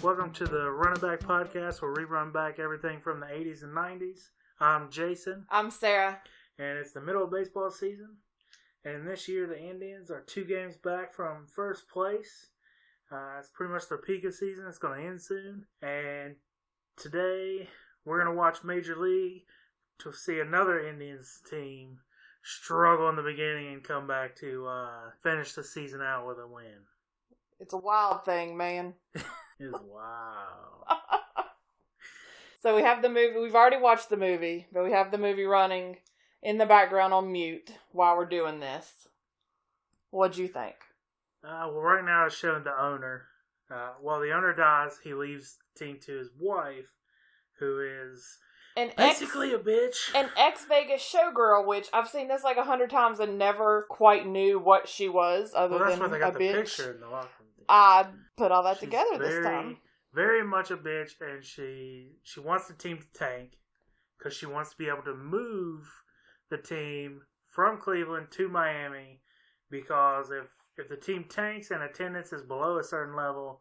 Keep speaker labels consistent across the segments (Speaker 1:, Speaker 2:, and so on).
Speaker 1: Welcome to the Running Back Podcast, where we run back everything from the 80s and 90s. I'm Jason.
Speaker 2: I'm Sarah.
Speaker 1: And it's the middle of baseball season. And this year, the Indians are 2 games back from first place. It's pretty much their peak of season. It's going to end soon. And today, we're going to watch Major League to see another Indians team struggle in the beginning and come back to finish the season out with a win.
Speaker 2: It's a wild thing, man.
Speaker 1: It's wow.
Speaker 2: So we have the movie. We've already watched the movie, but we have the movie running in the background on mute while we're doing this. What'd you think?
Speaker 1: Well, right now it's showing the owner. While the owner dies, he leaves the team to his wife, who is basically a bitch.
Speaker 2: An ex-Vegas showgirl, which I've seen this like 100 times and never quite knew what she was other than
Speaker 1: why they got
Speaker 2: a
Speaker 1: the
Speaker 2: bitch.
Speaker 1: picture in the locker room.
Speaker 2: I put all that
Speaker 1: She's
Speaker 2: together this time.
Speaker 1: Very much a bitch, and she wants the team to tank because she wants to be able to move the team from Cleveland to Miami, because if the team tanks and attendance is below a certain level,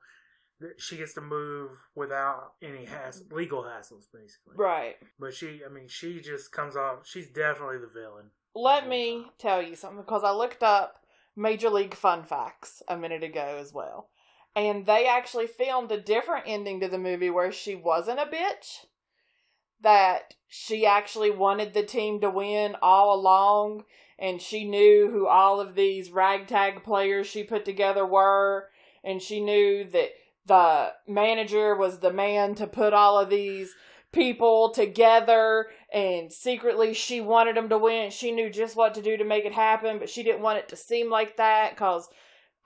Speaker 1: she gets to move without any legal hassles, basically.
Speaker 2: Right.
Speaker 1: But she just comes off, she's definitely the villain.
Speaker 2: Let me tell you something, because I looked up Major League Fun Facts a minute ago as well. And they actually filmed a different ending to the movie where she wasn't a bitch. That she actually wanted the team to win all along. And she knew who all of these ragtag players she put together were. And she knew that the manager was the man to put all of these people together, and secretly she wanted them to win. She knew just what to do to make it happen, but she didn't want it to seem like that because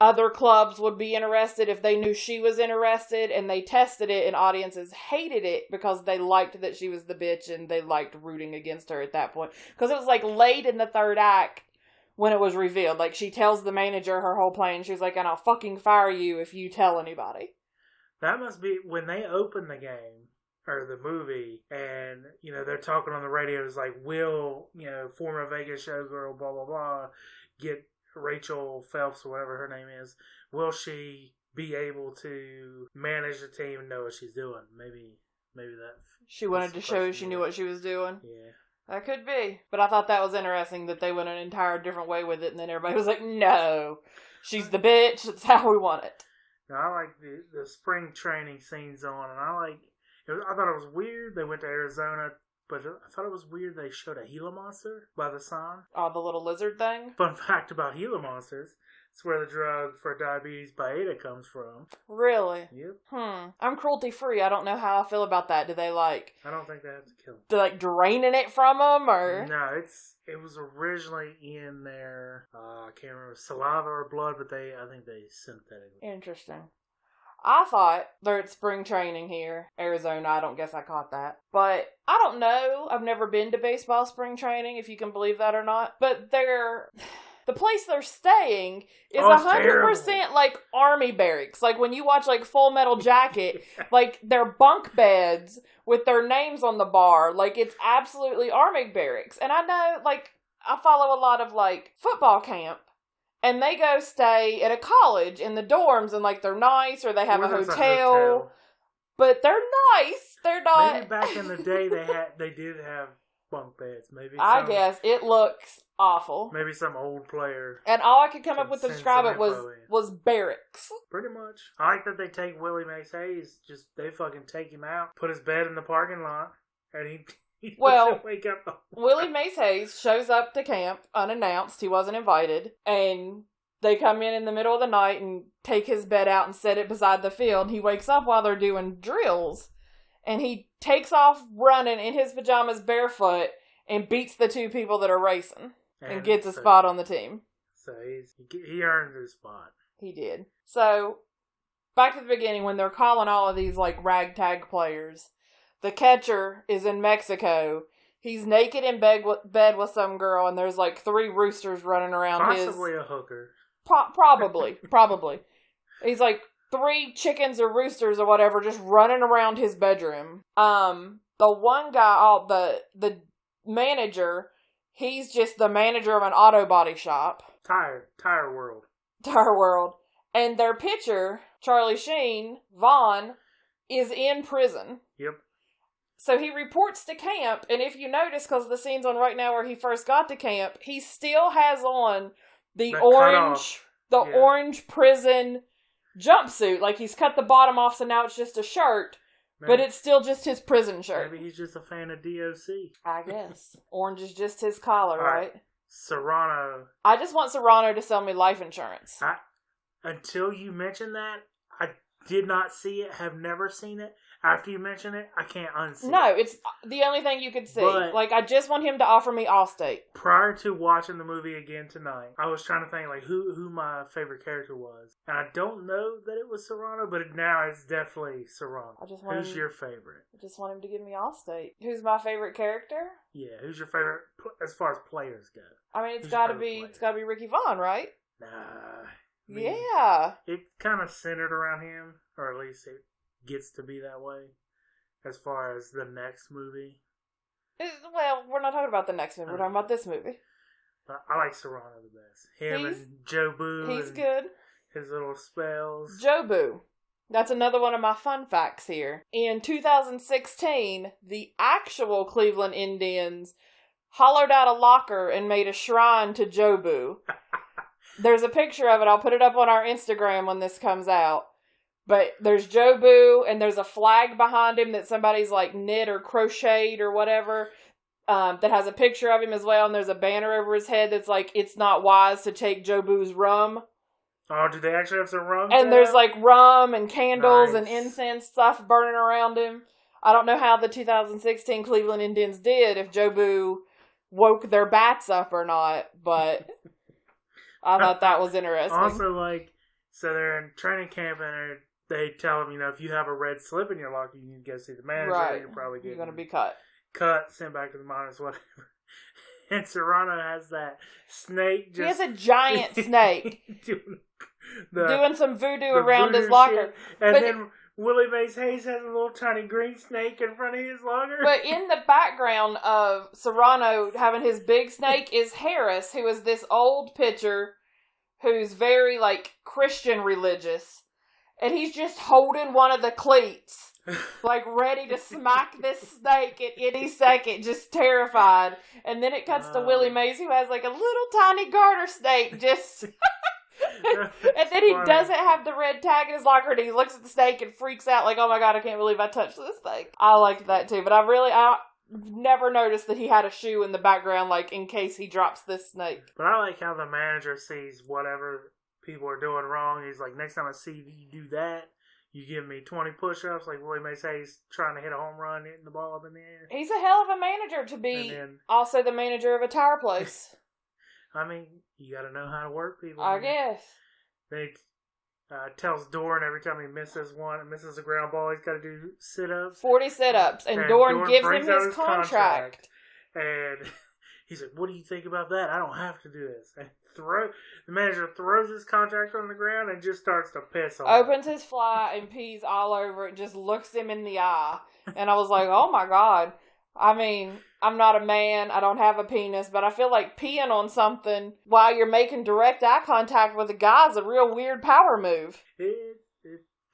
Speaker 2: other clubs would be interested if they knew she was interested, and they tested it, and audiences hated it because they liked that she was the bitch and they liked rooting against her at that point. Because it was like late in the third act when it was revealed. Like, she tells the manager her whole plan. She's like, and I'll fucking fire you if you tell anybody.
Speaker 1: That must be when they open the game or the movie, and they're talking on the radio. It's like, will former Vegas showgirl blah blah blah get Rachel Phelps or whatever her name is? Will she be able to manage the team and know what she's doing? Maybe that
Speaker 2: she wanted to show she knew what she was doing.
Speaker 1: Yeah,
Speaker 2: that could be. But I thought that was interesting that they went an entire different way with it, and then everybody was like, "No, she's the bitch. That's how we want it."
Speaker 1: Now, I like the spring training scenes on, and I thought it was weird they went to Arizona, but I thought it was weird they showed a Gila monster by the sign.
Speaker 2: Oh, the little lizard thing?
Speaker 1: Fun fact about Gila monsters, it's where the drug for diabetes Byetta comes from.
Speaker 2: Really?
Speaker 1: Yep.
Speaker 2: I'm cruelty free. I don't know how I feel about that. Do they
Speaker 1: I don't think they have to kill them.
Speaker 2: Do draining it from them, or?
Speaker 1: No, it was originally in their, I can't remember, saliva or blood, but I think they synthetically.
Speaker 2: Interesting. I thought they're at spring training here, Arizona. I don't guess I caught that. But I don't know. I've never been to baseball spring training, if you can believe that or not. But the place they're staying is 100% like army barracks. Like when you watch like Full Metal Jacket, like they're bunk beds with their names on the bar. Like it's absolutely army barracks. And I know, like, I follow a lot of like football camp. And they go stay at a college in the dorms, and like they're nice, or they have a hotel. But they're nice. They're not.
Speaker 1: Maybe back in the day they did have bunk beds. Maybe
Speaker 2: I guess it looks awful.
Speaker 1: Maybe some old player.
Speaker 2: And all I could come up with to describe it was barracks.
Speaker 1: Pretty much. I like that they take Willie Mays Hayes. They fucking take him out, put his bed in the parking lot, and he wake up.
Speaker 2: Willie Mays Hayes shows up to camp unannounced. He wasn't invited. And they come in the middle of the night and take his bed out and set it beside the field. He wakes up while they're doing drills. And he takes off running in his pajamas barefoot and beats the 2 people that are racing. And gets a spot on the team.
Speaker 1: So he earned his spot.
Speaker 2: He did. So, back to the beginning, when they're calling all of these like ragtag players. The catcher is in Mexico. He's naked in bed with some girl, and there's like 3 roosters running around
Speaker 1: Possibly a hooker.
Speaker 2: Probably. He's like 3 chickens or roosters or whatever just running around his bedroom. The one guy, the manager, he's just the manager of an auto body shop.
Speaker 1: Tire World.
Speaker 2: And their pitcher, Charlie Sheen, Vaughn, is in prison.
Speaker 1: Yep.
Speaker 2: So he reports to camp, and if you notice, because the scene's on right now where he first got to camp, he still has on the orange prison jumpsuit. Like, he's cut the bottom off, so now it's just a shirt, but it's still just his prison shirt.
Speaker 1: Maybe he's just a fan of DOC.
Speaker 2: I guess. Orange is just his collar, right?
Speaker 1: Serrano.
Speaker 2: I just want Serrano to sell me life insurance.
Speaker 1: Until you mentioned that, I did not see it, have never seen it. After you mention it, I can't unsee it.
Speaker 2: No, it's the only thing you could see.
Speaker 1: But
Speaker 2: like, I just want him to offer me Allstate.
Speaker 1: Prior to watching the movie again tonight, I was trying to think, like, who my favorite character was. And I don't know that it was Serrano, but now it's definitely Serrano. Who's your favorite?
Speaker 2: I just want him to give me Allstate. Who's my favorite character?
Speaker 1: Yeah, who's your favorite as far as players go?
Speaker 2: I mean, it's gotta be Ricky Vaughn, right?
Speaker 1: Nah.
Speaker 2: Yeah.
Speaker 1: It kind of centered around him, or at least it gets to be that way as far as the next movie.
Speaker 2: Well, we're not talking about the next movie. We're talking about this movie.
Speaker 1: I like Serrano the best. And Jobu.
Speaker 2: He's good.
Speaker 1: His little spells.
Speaker 2: Jobu. That's another one of my fun facts here. In 2016, the actual Cleveland Indians hollowed out a locker and made a shrine to Jobu. There's a picture of it. I'll put it up on our Instagram when this comes out. But there's Jobu, and there's a flag behind him that somebody's like knit or crocheted or whatever, that has a picture of him as well, and there's a banner over his head that's like, it's not wise to take Jobu's rum.
Speaker 1: Oh, do they actually have some rum?
Speaker 2: And there's like rum and candles and incense stuff burning around him. I don't know how the 2016 Cleveland Indians did, if Jobu woke their bats up or not, but I thought that was interesting.
Speaker 1: Also, like, so they're in training camp and they tell them, if you have a red slip in your locker, you need to go see the manager.
Speaker 2: Right.
Speaker 1: You're
Speaker 2: going to be cut.
Speaker 1: Sent back to the minors, whatever. And Serrano has that snake.
Speaker 2: He has a giant snake doing some voodoo around his locker.
Speaker 1: And then Willie Mays Hayes has a little tiny green snake in front of his locker.
Speaker 2: But in the background of Serrano having his big snake is Harris, who is this old pitcher who's very, like, Christian religious. And he's just holding one of the cleats, like, ready to smack this snake at any second, just terrified. And then it cuts to Willie Mays, who has, like, a little tiny garter snake, just... And then he doesn't have the red tag in his locker, and he looks at the snake and freaks out, like, oh my god, I can't believe I touched this thing. I liked that, too. But I never noticed that he had a shoe in the background, like, in case he drops this snake.
Speaker 1: But I like how the manager sees whatever people are doing wrong. He's like, next time I see you do that, you give me 20 push-ups. Like Willie Mays Hayes trying to hit a home run, hitting the ball up in the air.
Speaker 2: He's a hell of a manager to be also the manager of a tire place.
Speaker 1: I mean, you got to know how to work people.
Speaker 2: I guess.
Speaker 1: They tells Doran every time he misses a ground ball, he's got to do sit-ups.
Speaker 2: 40 sit-ups. And Doran gives him his contract.
Speaker 1: And he's like, what do you think about that? I don't have to do this. And the manager throws his contract on the ground and just starts to piss on him.
Speaker 2: Opens his fly and pees all over it, just looks him in the eye. And I was like, oh my god. I mean, I'm not a man, I don't have a penis, but I feel like peeing on something while you're making direct eye contact with a guy is a real weird power move.
Speaker 1: It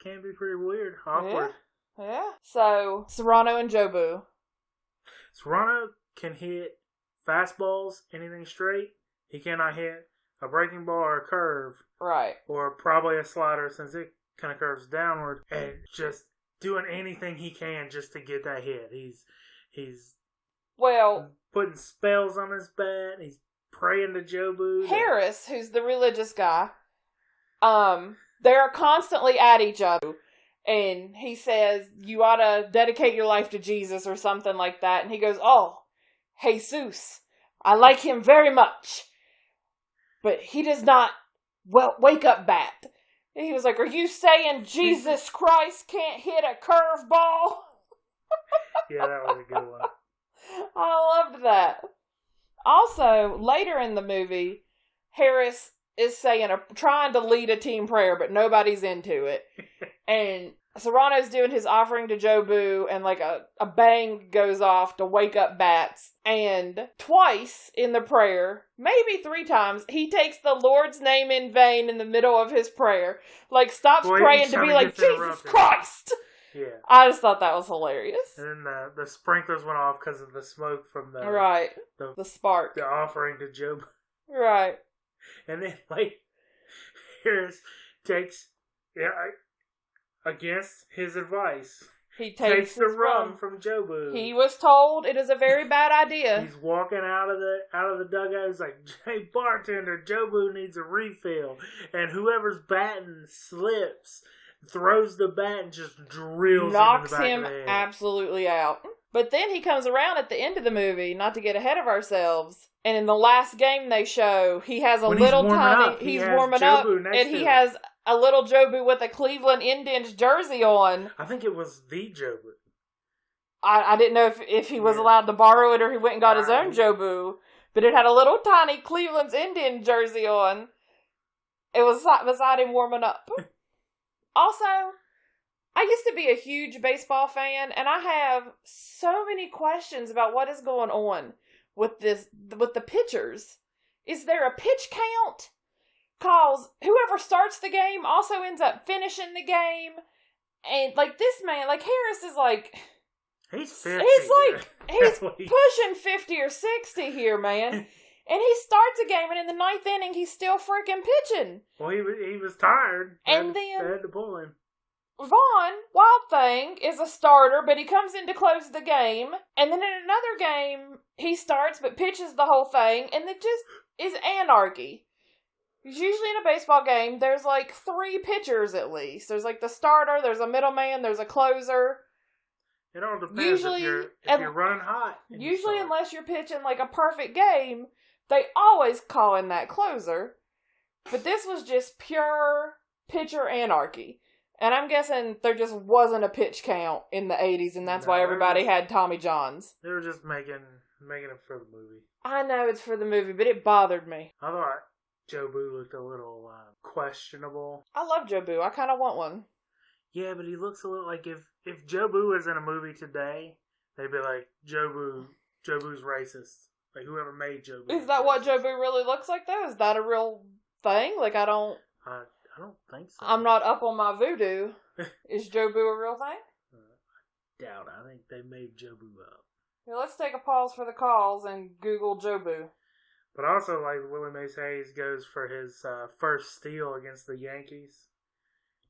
Speaker 1: can be pretty weird. Awkward.
Speaker 2: Yeah. So, Serrano and Jobu.
Speaker 1: Serrano can hit fastballs, anything straight. He cannot hit a breaking ball or a curve.
Speaker 2: Right.
Speaker 1: Or probably a slider, since it kind of curves downward. And just doing anything he can just to get that hit. He's putting spells on his bat. He's praying to Jobu.
Speaker 2: Harris, who's the religious guy, they're constantly at each other. And he says, you ought to dedicate your life to Jesus or something like that. And he goes, oh, Jesus, I like him very much. But he does not wake up bat. And he was like, are you saying Jesus Christ can't hit a curveball?
Speaker 1: Yeah, that was a good one.
Speaker 2: I loved that. Also, later in the movie, Harris is trying to lead a team prayer, but nobody's into it. And Serrano's doing his offering to Jobu, and like a bang goes off to wake up bats. And twice in the prayer, maybe 3 times, he takes the Lord's name in vain in the middle of his prayer. Like, stops praying to be like, Jesus Christ!
Speaker 1: Yeah.
Speaker 2: I just thought that was hilarious.
Speaker 1: And then the sprinklers went off because of the smoke from the
Speaker 2: Right. The spark.
Speaker 1: the offering to Joe.
Speaker 2: Right.
Speaker 1: And then Harris takes against his advice.
Speaker 2: He
Speaker 1: Takes the
Speaker 2: his
Speaker 1: rum from Jobu.
Speaker 2: He was told it is a very bad idea.
Speaker 1: He's walking out of the dugout. He's like, "Hey bartender, Jobu needs a refill." And whoever's batting slips, throws the bat and just drills
Speaker 2: knocks
Speaker 1: him in the back
Speaker 2: him
Speaker 1: of the head.
Speaker 2: absolutely out. But then he comes around at the end of the movie, not to get ahead of ourselves. And in the last game they show, he has a little tiny. He's warming up, and he has a little Jobu with a Cleveland Indians jersey on.
Speaker 1: I think it was the Jobu.
Speaker 2: I didn't know if he was allowed to borrow it or he went and got his own Jobu. But it had a little tiny Cleveland's Indian jersey on. It was beside him warming up. Also, I used to be a huge baseball fan, and I have so many questions about what is going on with the pitchers. Is there a pitch count? Cause whoever starts the game also ends up finishing the game. And this man, Harris is
Speaker 1: he's 50.
Speaker 2: He's pushing 50 or 60 here, man. And he starts a game, and in the 9th inning, he's still freaking pitching.
Speaker 1: Well, he was tired. They had to pull him.
Speaker 2: Vaughn, Wild Thing, is a starter, but he comes in to close the game. And then in another game, he starts but pitches the whole thing, and it just is anarchy. Usually in a baseball game, there's 3 pitchers at least. There's the starter, there's a middleman, there's a closer.
Speaker 1: It all depends usually, if you're running hot.
Speaker 2: Usually, unless you're pitching a perfect game, they always call in that closer. But this was just pure pitcher anarchy. And I'm guessing there just wasn't a pitch count in the 80s, and that's why everybody had Tommy Johns.
Speaker 1: They were just making it for the movie.
Speaker 2: I know it's for the movie, but it bothered me.
Speaker 1: I thought Jobu looked a little questionable.
Speaker 2: I love Jobu. I kind of want one.
Speaker 1: Yeah, but he looks a little like if Jobu was in a movie today, they'd be like, Jobu's racist. Like, whoever made Jobu.
Speaker 2: Is that what Jobu really looks like, though? Is that a real thing? I don't
Speaker 1: think so.
Speaker 2: I'm not up on my voodoo. Is Jobu a real thing?
Speaker 1: I doubt it. I think they made Jobu up.
Speaker 2: Yeah, let's take a pause for the calls and Google Jobu.
Speaker 1: But also, Willie Mays Hayes goes for his first steal against the Yankees,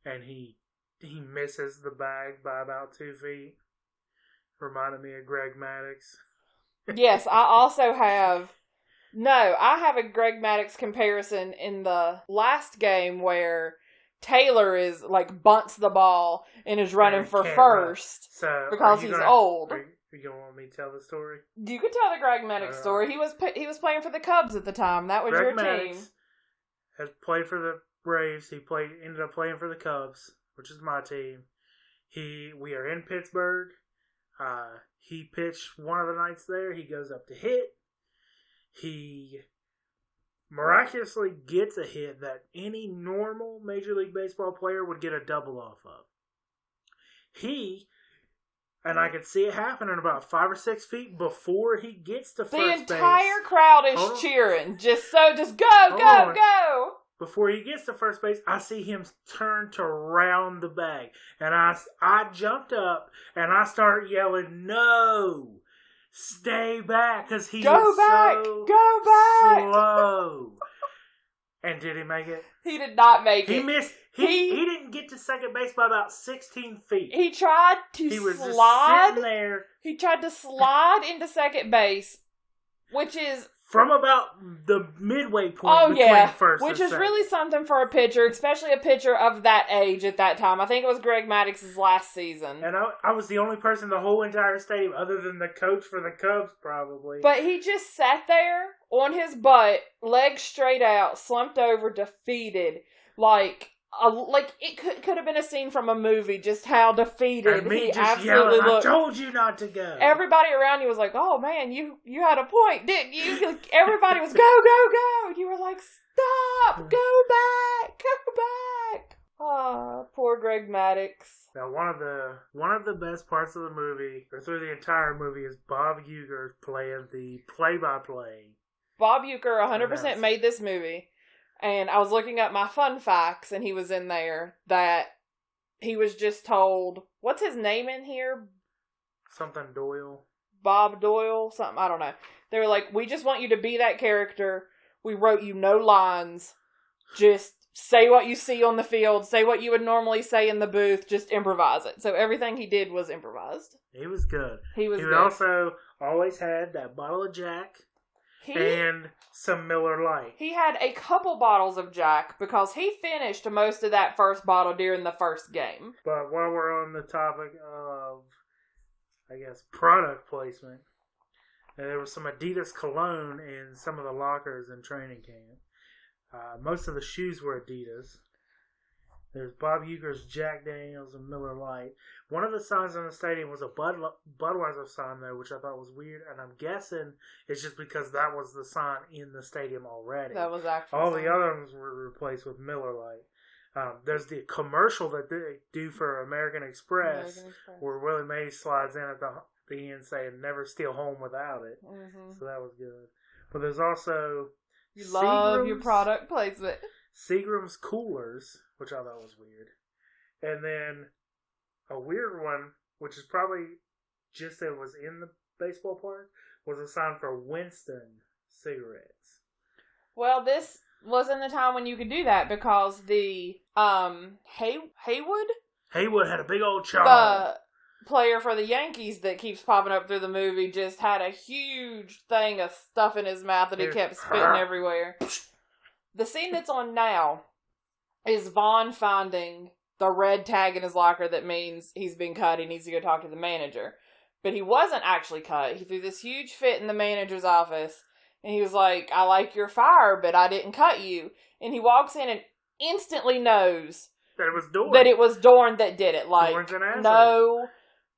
Speaker 1: and he misses the bag by about 2 feet. Reminded me of Greg Maddux.
Speaker 2: Yes, I have a Greg Maddux comparison in the last game where Taylor is bunts the ball and is running for first because he's old.
Speaker 1: Are you going to want me to tell the story?
Speaker 2: You can tell the Greg Maddux story. He was playing for the Cubs at the time. That was
Speaker 1: Greg
Speaker 2: your
Speaker 1: Maddux
Speaker 2: team.
Speaker 1: Has played for the Braves. He ended up playing for the Cubs, which is my team. We are in Pittsburgh. He pitched one of the nights there. He goes up to hit. He miraculously gets a hit that any normal Major League Baseball player would get a double off of. And I could see it happening about 5 or 6 feet before he gets to first base.
Speaker 2: The entire crowd is cheering. Just go.
Speaker 1: Before he gets to first base, I see him turn to round the bag. And I jumped up and I started yelling, "No! Stay back!" Because he was so slow. And did he make it?
Speaker 2: He did not make it.
Speaker 1: He missed. He didn't get to second base by about 16 feet.
Speaker 2: He tried to
Speaker 1: He was
Speaker 2: slide.
Speaker 1: just sitting there.
Speaker 2: He tried to slide into second base, which is
Speaker 1: from about the midway point between first
Speaker 2: which
Speaker 1: and
Speaker 2: is
Speaker 1: second.
Speaker 2: really something for a pitcher, especially a pitcher of that age at that time. I think it was Greg Maddox's last season.
Speaker 1: And I was the only person in the whole entire stadium, other than the coach for the Cubs, probably.
Speaker 2: But he just sat there on his butt, legs straight out, slumped over, defeated. It could have been a scene from a movie, just how defeated he absolutely looked.
Speaker 1: I told you not to go.
Speaker 2: Everybody around you was like, "Oh man, you had a point, didn't you?" Everybody was go. And you were like, "Stop! Go back! Oh, poor Greg Maddux.
Speaker 1: Now, one of the best parts of the movie, or through the entire movie, is Bob Uecker playing the play-by-play.
Speaker 2: Bob Uecker 100% made this movie. And I was looking up my fun facts, and he was in there that he was just told, what's his name in here?
Speaker 1: Something Doyle.
Speaker 2: Bob Doyle? Something, I don't know. They were like, we just want you to be that character. We wrote you no lines. Just say what you see on the field. Say what you would normally say in the booth. Just improvise it. So everything he did was improvised.
Speaker 1: He was good.
Speaker 2: He
Speaker 1: would also always had that bottle of Jack and some Miller Lite.
Speaker 2: He had a couple bottles of Jack because he finished most of that first bottle during the first game.
Speaker 1: But while we're on the topic of, I guess, product placement, there was some Adidas cologne in some of the lockers in training camp. Most of the shoes were Adidas. There's Bob Uecker's Jack Daniels and Miller Lite. One of the signs in the stadium was a Budweiser sign, though, which I thought was weird. And I'm guessing it's just because that was the sign in the stadium already.
Speaker 2: That was actually
Speaker 1: all the other ones were replaced with Miller Lite. There's the commercial that they do for American Express, where Willie Mays slides in at the end saying, "Never steal home without it." Mm-hmm. So that was good. But there's also
Speaker 2: you love your product placement.
Speaker 1: Seagram's coolers, which I thought was weird. And then a weird one, which is probably just that it was in the baseball park, was a sign for Winston cigarettes.
Speaker 2: Well, this wasn't the time when you could do that because the Haywood
Speaker 1: had a big old char.
Speaker 2: The player for the Yankees that keeps popping up through the movie just had a huge thing of stuff in his mouth that he kept spitting everywhere. The scene that's on now is Vaughn finding the red tag in his locker that means he's been cut. He needs to go talk to the manager. But he wasn't actually cut. He threw this huge fit in the manager's office. And he was like, I like your fire, but I didn't cut you. And he walks in and instantly knows
Speaker 1: that it was Dorn.
Speaker 2: That it was Dorn that did it. Like,
Speaker 1: Dorn's an asshole.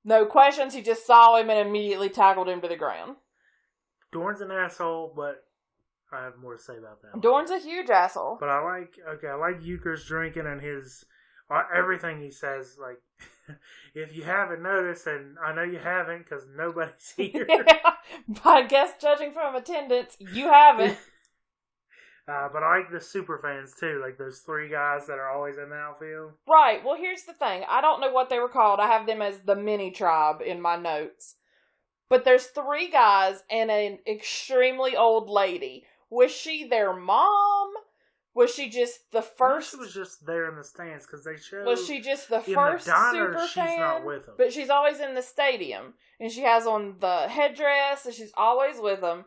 Speaker 2: No questions. He just saw him and immediately tackled him to the ground.
Speaker 1: Dorn's an asshole, but I have more to say about that.
Speaker 2: Dorn's a huge asshole.
Speaker 1: But I like Uecker's drinking and his everything he says. Like, if you haven't noticed, and I know you haven't because nobody's here.
Speaker 2: Yeah, but I guess judging from attendance, you haven't.
Speaker 1: But I like the super fans too, like those three guys that are always in the outfield.
Speaker 2: Right. Well, here's the thing. I don't know what they were called. I have them as the mini tribe in my notes. But there's three guys and an extremely old lady. Was she their mom? Was she just the first?
Speaker 1: She was just there in the stands because they showed.
Speaker 2: Was she just the first
Speaker 1: diner,
Speaker 2: super
Speaker 1: she's
Speaker 2: fan?
Speaker 1: Not with them.
Speaker 2: But she's always in the stadium, and she has on the headdress, and she's always with them.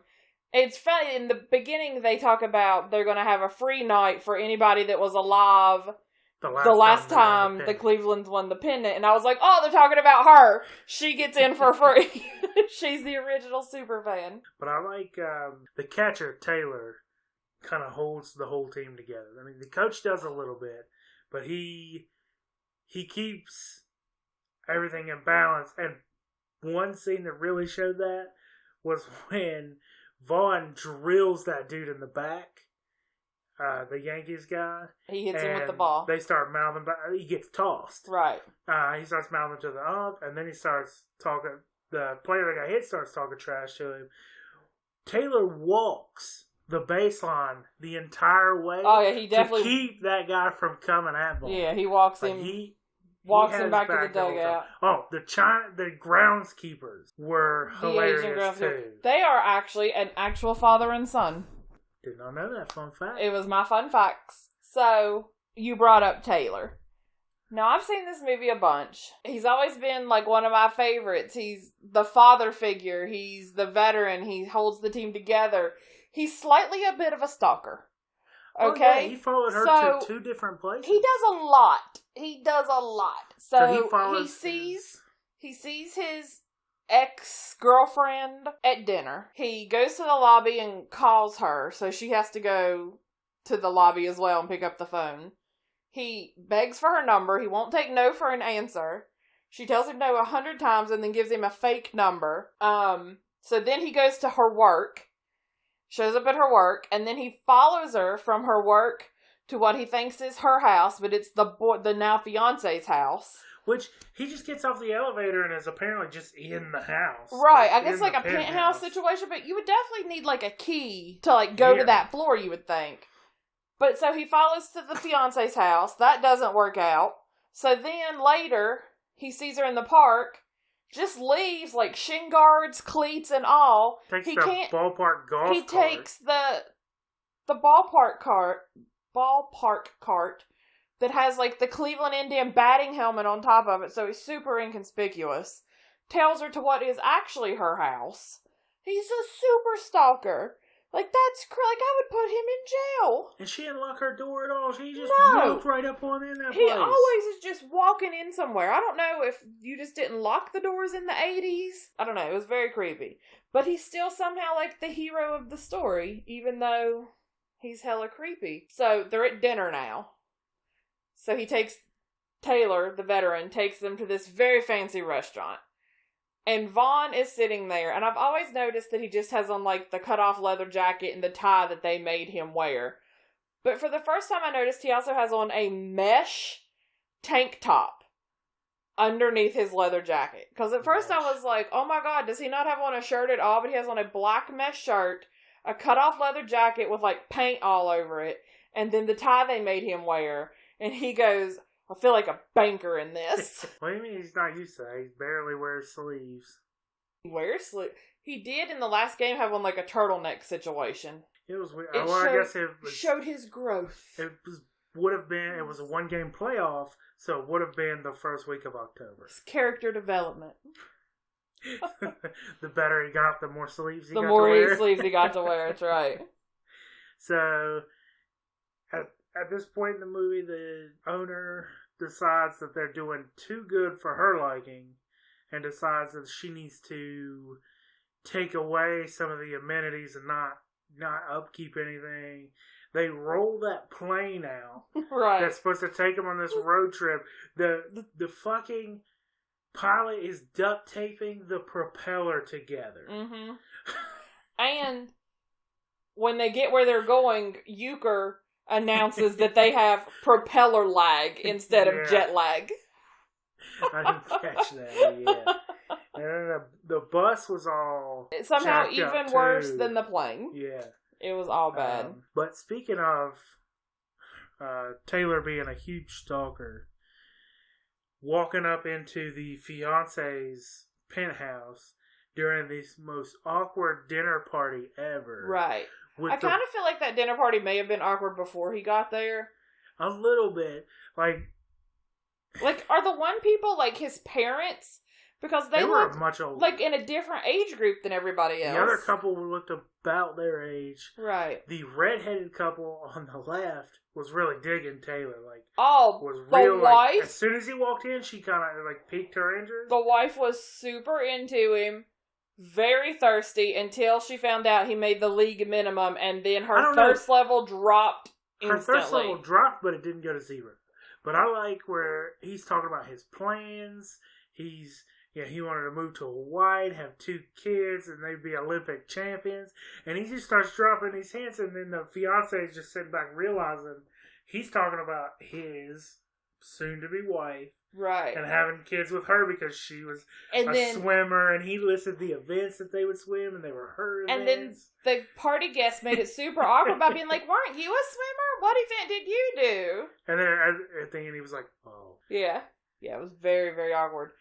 Speaker 2: It's funny. In the beginning, they talk about they're going to have a free night for anybody that was alive the last time the Clevelands won the pennant, and I was like, oh, they're talking about her. She gets in for free. She's the original super fan.
Speaker 1: But I like the catcher, Taylor, kind of holds the whole team together. I mean, the coach does a little bit, but he keeps everything in balance. And one scene that really showed that was when Vaughn drills that dude in the back. The Yankees guy.
Speaker 2: He hits him with the ball.
Speaker 1: They start mouthing back. He gets tossed.
Speaker 2: Right.
Speaker 1: He starts mouthing to the ump, and then he starts talking. The player that got hit starts talking trash to him. Taylor walks the baseline the entire way.
Speaker 2: Oh yeah, he definitely
Speaker 1: to keep that guy from coming at Vaughn.
Speaker 2: Yeah, he walks him.
Speaker 1: He
Speaker 2: walks him back to the dugout.
Speaker 1: Oh, the groundskeepers were hilarious too.
Speaker 2: They are actually an actual father and son.
Speaker 1: Did not know that. Fun fact.
Speaker 2: It was my fun facts. So, you brought up Taylor. Now, I've seen this movie a bunch. He's always been, like, one of my favorites. He's the father figure. He's the veteran. He holds the team together. He's slightly a bit of a stalker. Okay?
Speaker 1: Oh, yeah, he followed her to 2 different places.
Speaker 2: He does a lot. So he sees his ex-girlfriend at dinner. He goes to the lobby and calls her, so she has to go to the lobby as well and pick up the phone. He begs for her number. He won't take no for an answer. She tells him no 100 times and then gives him a fake number. So then he goes to her work, shows up at her work, and then he follows her from her work to what he thinks is her house, but it's the now fiance's house.
Speaker 1: Which, he just gets off the elevator and is apparently just in the house.
Speaker 2: Right, I guess like a penthouse situation, but you would definitely need like a key to like go to that floor, you would think. But so he follows to the fiance's house. That doesn't work out. So then later, he sees her in the park, just leaves, like, shin guards, cleats, and all.
Speaker 1: Takes
Speaker 2: He
Speaker 1: the
Speaker 2: can't.
Speaker 1: ballpark golf
Speaker 2: He
Speaker 1: cart.
Speaker 2: takes the ballpark cart that has, like, the Cleveland Indian batting helmet on top of it, so he's super inconspicuous. Tells her to what is actually her house. He's a super stalker. Like, that's like, I would put him in jail.
Speaker 1: And she didn't lock her door at all. She just
Speaker 2: No.
Speaker 1: walked right up on in that
Speaker 2: He
Speaker 1: place.
Speaker 2: always is just walking in somewhere. I don't know if you just didn't lock the doors in the 80s. I don't know. It was very creepy. But he's still somehow like the hero of the story, even though he's hella creepy. So they're at dinner now. So he takes Taylor, the veteran, takes them to this very fancy restaurant. And Vaughn is sitting there, and I've always noticed that he just has on, like, the cut-off leather jacket and the tie that they made him wear. But for the first time I noticed he also has on a mesh tank top underneath his leather jacket. Because at first I was like, oh my god, does he not have on a shirt at all? But he has on a black mesh shirt, a cut-off leather jacket with, like, paint all over it, and then the tie they made him wear. And he goes, I feel like a banker in this.
Speaker 1: What do you mean he's not used to that? He barely wears sleeves.
Speaker 2: He wears sleeves. He did in the last game have on, like, a turtleneck situation.
Speaker 1: It was weird.
Speaker 2: It
Speaker 1: I guess it was,
Speaker 2: showed his growth.
Speaker 1: It was a 1-game playoff, so it would have been the first week of October.
Speaker 2: His character development.
Speaker 1: The better he got, the more sleeves he got
Speaker 2: The
Speaker 1: to
Speaker 2: more
Speaker 1: wear.
Speaker 2: sleeves he got to wear, that's right.
Speaker 1: So, at this point in the movie, the owner decides that they're doing too good for her liking and decides that she needs to take away some of the amenities and not upkeep anything. They roll that plane out
Speaker 2: Right.
Speaker 1: that's supposed to take them on this road trip. The fucking pilot is duct taping the propeller together.
Speaker 2: Mm-hmm. And when they get where they're going, Euchre announces that they have propeller lag instead of jet lag.
Speaker 1: I didn't catch that, yeah. And then the bus was all
Speaker 2: It's somehow
Speaker 1: jacked up,
Speaker 2: even worse
Speaker 1: too.
Speaker 2: than the plane.
Speaker 1: Yeah.
Speaker 2: It was all bad.
Speaker 1: But speaking of Taylor being a huge stalker, walking up into the fiance's penthouse during this most awkward dinner party ever.
Speaker 2: Right. I kind of feel like that dinner party may have been awkward before he got there.
Speaker 1: A little bit. Like,
Speaker 2: are the one people, like, his parents? Because they
Speaker 1: were
Speaker 2: looked,
Speaker 1: much older.
Speaker 2: like, in a different age group than everybody else.
Speaker 1: The other couple looked about their age.
Speaker 2: Right.
Speaker 1: The redheaded couple on the left was really digging Taylor. Like,
Speaker 2: the
Speaker 1: real,
Speaker 2: wife?
Speaker 1: Like, as soon as he walked in, she kind of, like, piqued her interest.
Speaker 2: The wife was super into him, very thirsty, until she found out he made the league minimum, and then her thirst level dropped instantly.
Speaker 1: Her thirst level dropped, but it didn't go to 0. But I like where he's talking about his plans. He wanted to move to Hawaii, have 2 kids, and they'd be Olympic champions. And he just starts dropping these hints, and then the fiance is just sitting back realizing he's talking about his soon-to-be wife.
Speaker 2: Right.
Speaker 1: And having kids with her because she was a swimmer, and he listed the events that they would swim, and they were her events.
Speaker 2: And then the party guest made it super awkward by being like, weren't you a swimmer? What event did you do?
Speaker 1: And then at the end, he was like, oh.
Speaker 2: Yeah. Yeah, it was very, very awkward.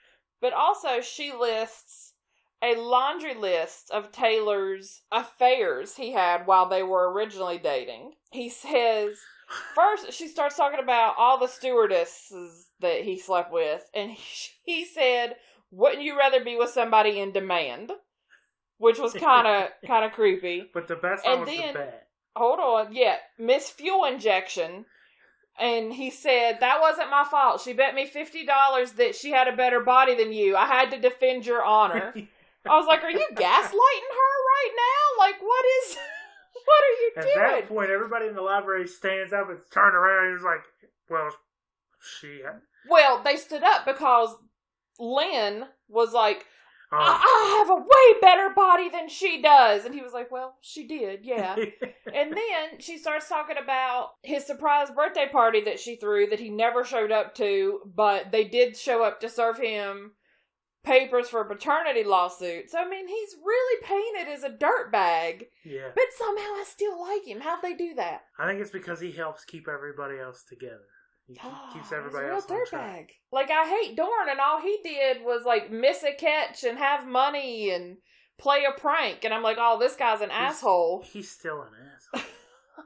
Speaker 2: But also, she lists a laundry list of Taylor's affairs he had while they were originally dating. He says, first, she starts talking about all the stewardesses that he slept with. And he said, wouldn't you rather be with somebody in demand? Which was kind of creepy.
Speaker 1: But the best one was the bet.
Speaker 2: Hold on, yeah. Miss Fuel Injection. And he said, that wasn't my fault. She bet me $50 that she had a better body than you. I had to defend your honor. I was like, are you gaslighting her right now? Like, what are you doing?
Speaker 1: At that point, everybody in the library stands up and turns around and is like, well,
Speaker 2: Well, they stood up because Lynn was like, I have a way better body than she does. And he was like, well, she did, yeah. And then she starts talking about his surprise birthday party that she threw that he never showed up to, but they did show up to serve him papers for a paternity lawsuit. So, I mean, he's really painted as a dirtbag.
Speaker 1: Yeah.
Speaker 2: But somehow I still like him. How'd they do that?
Speaker 1: I think it's because he helps keep everybody else together. He keeps everybody
Speaker 2: he's
Speaker 1: else
Speaker 2: a real
Speaker 1: on track.
Speaker 2: dirtbag. Like, I hate Dorn, and all he did was, like, miss a catch and have money and play a prank. And I'm like, oh, this guy's an asshole.
Speaker 1: He's still an asshole.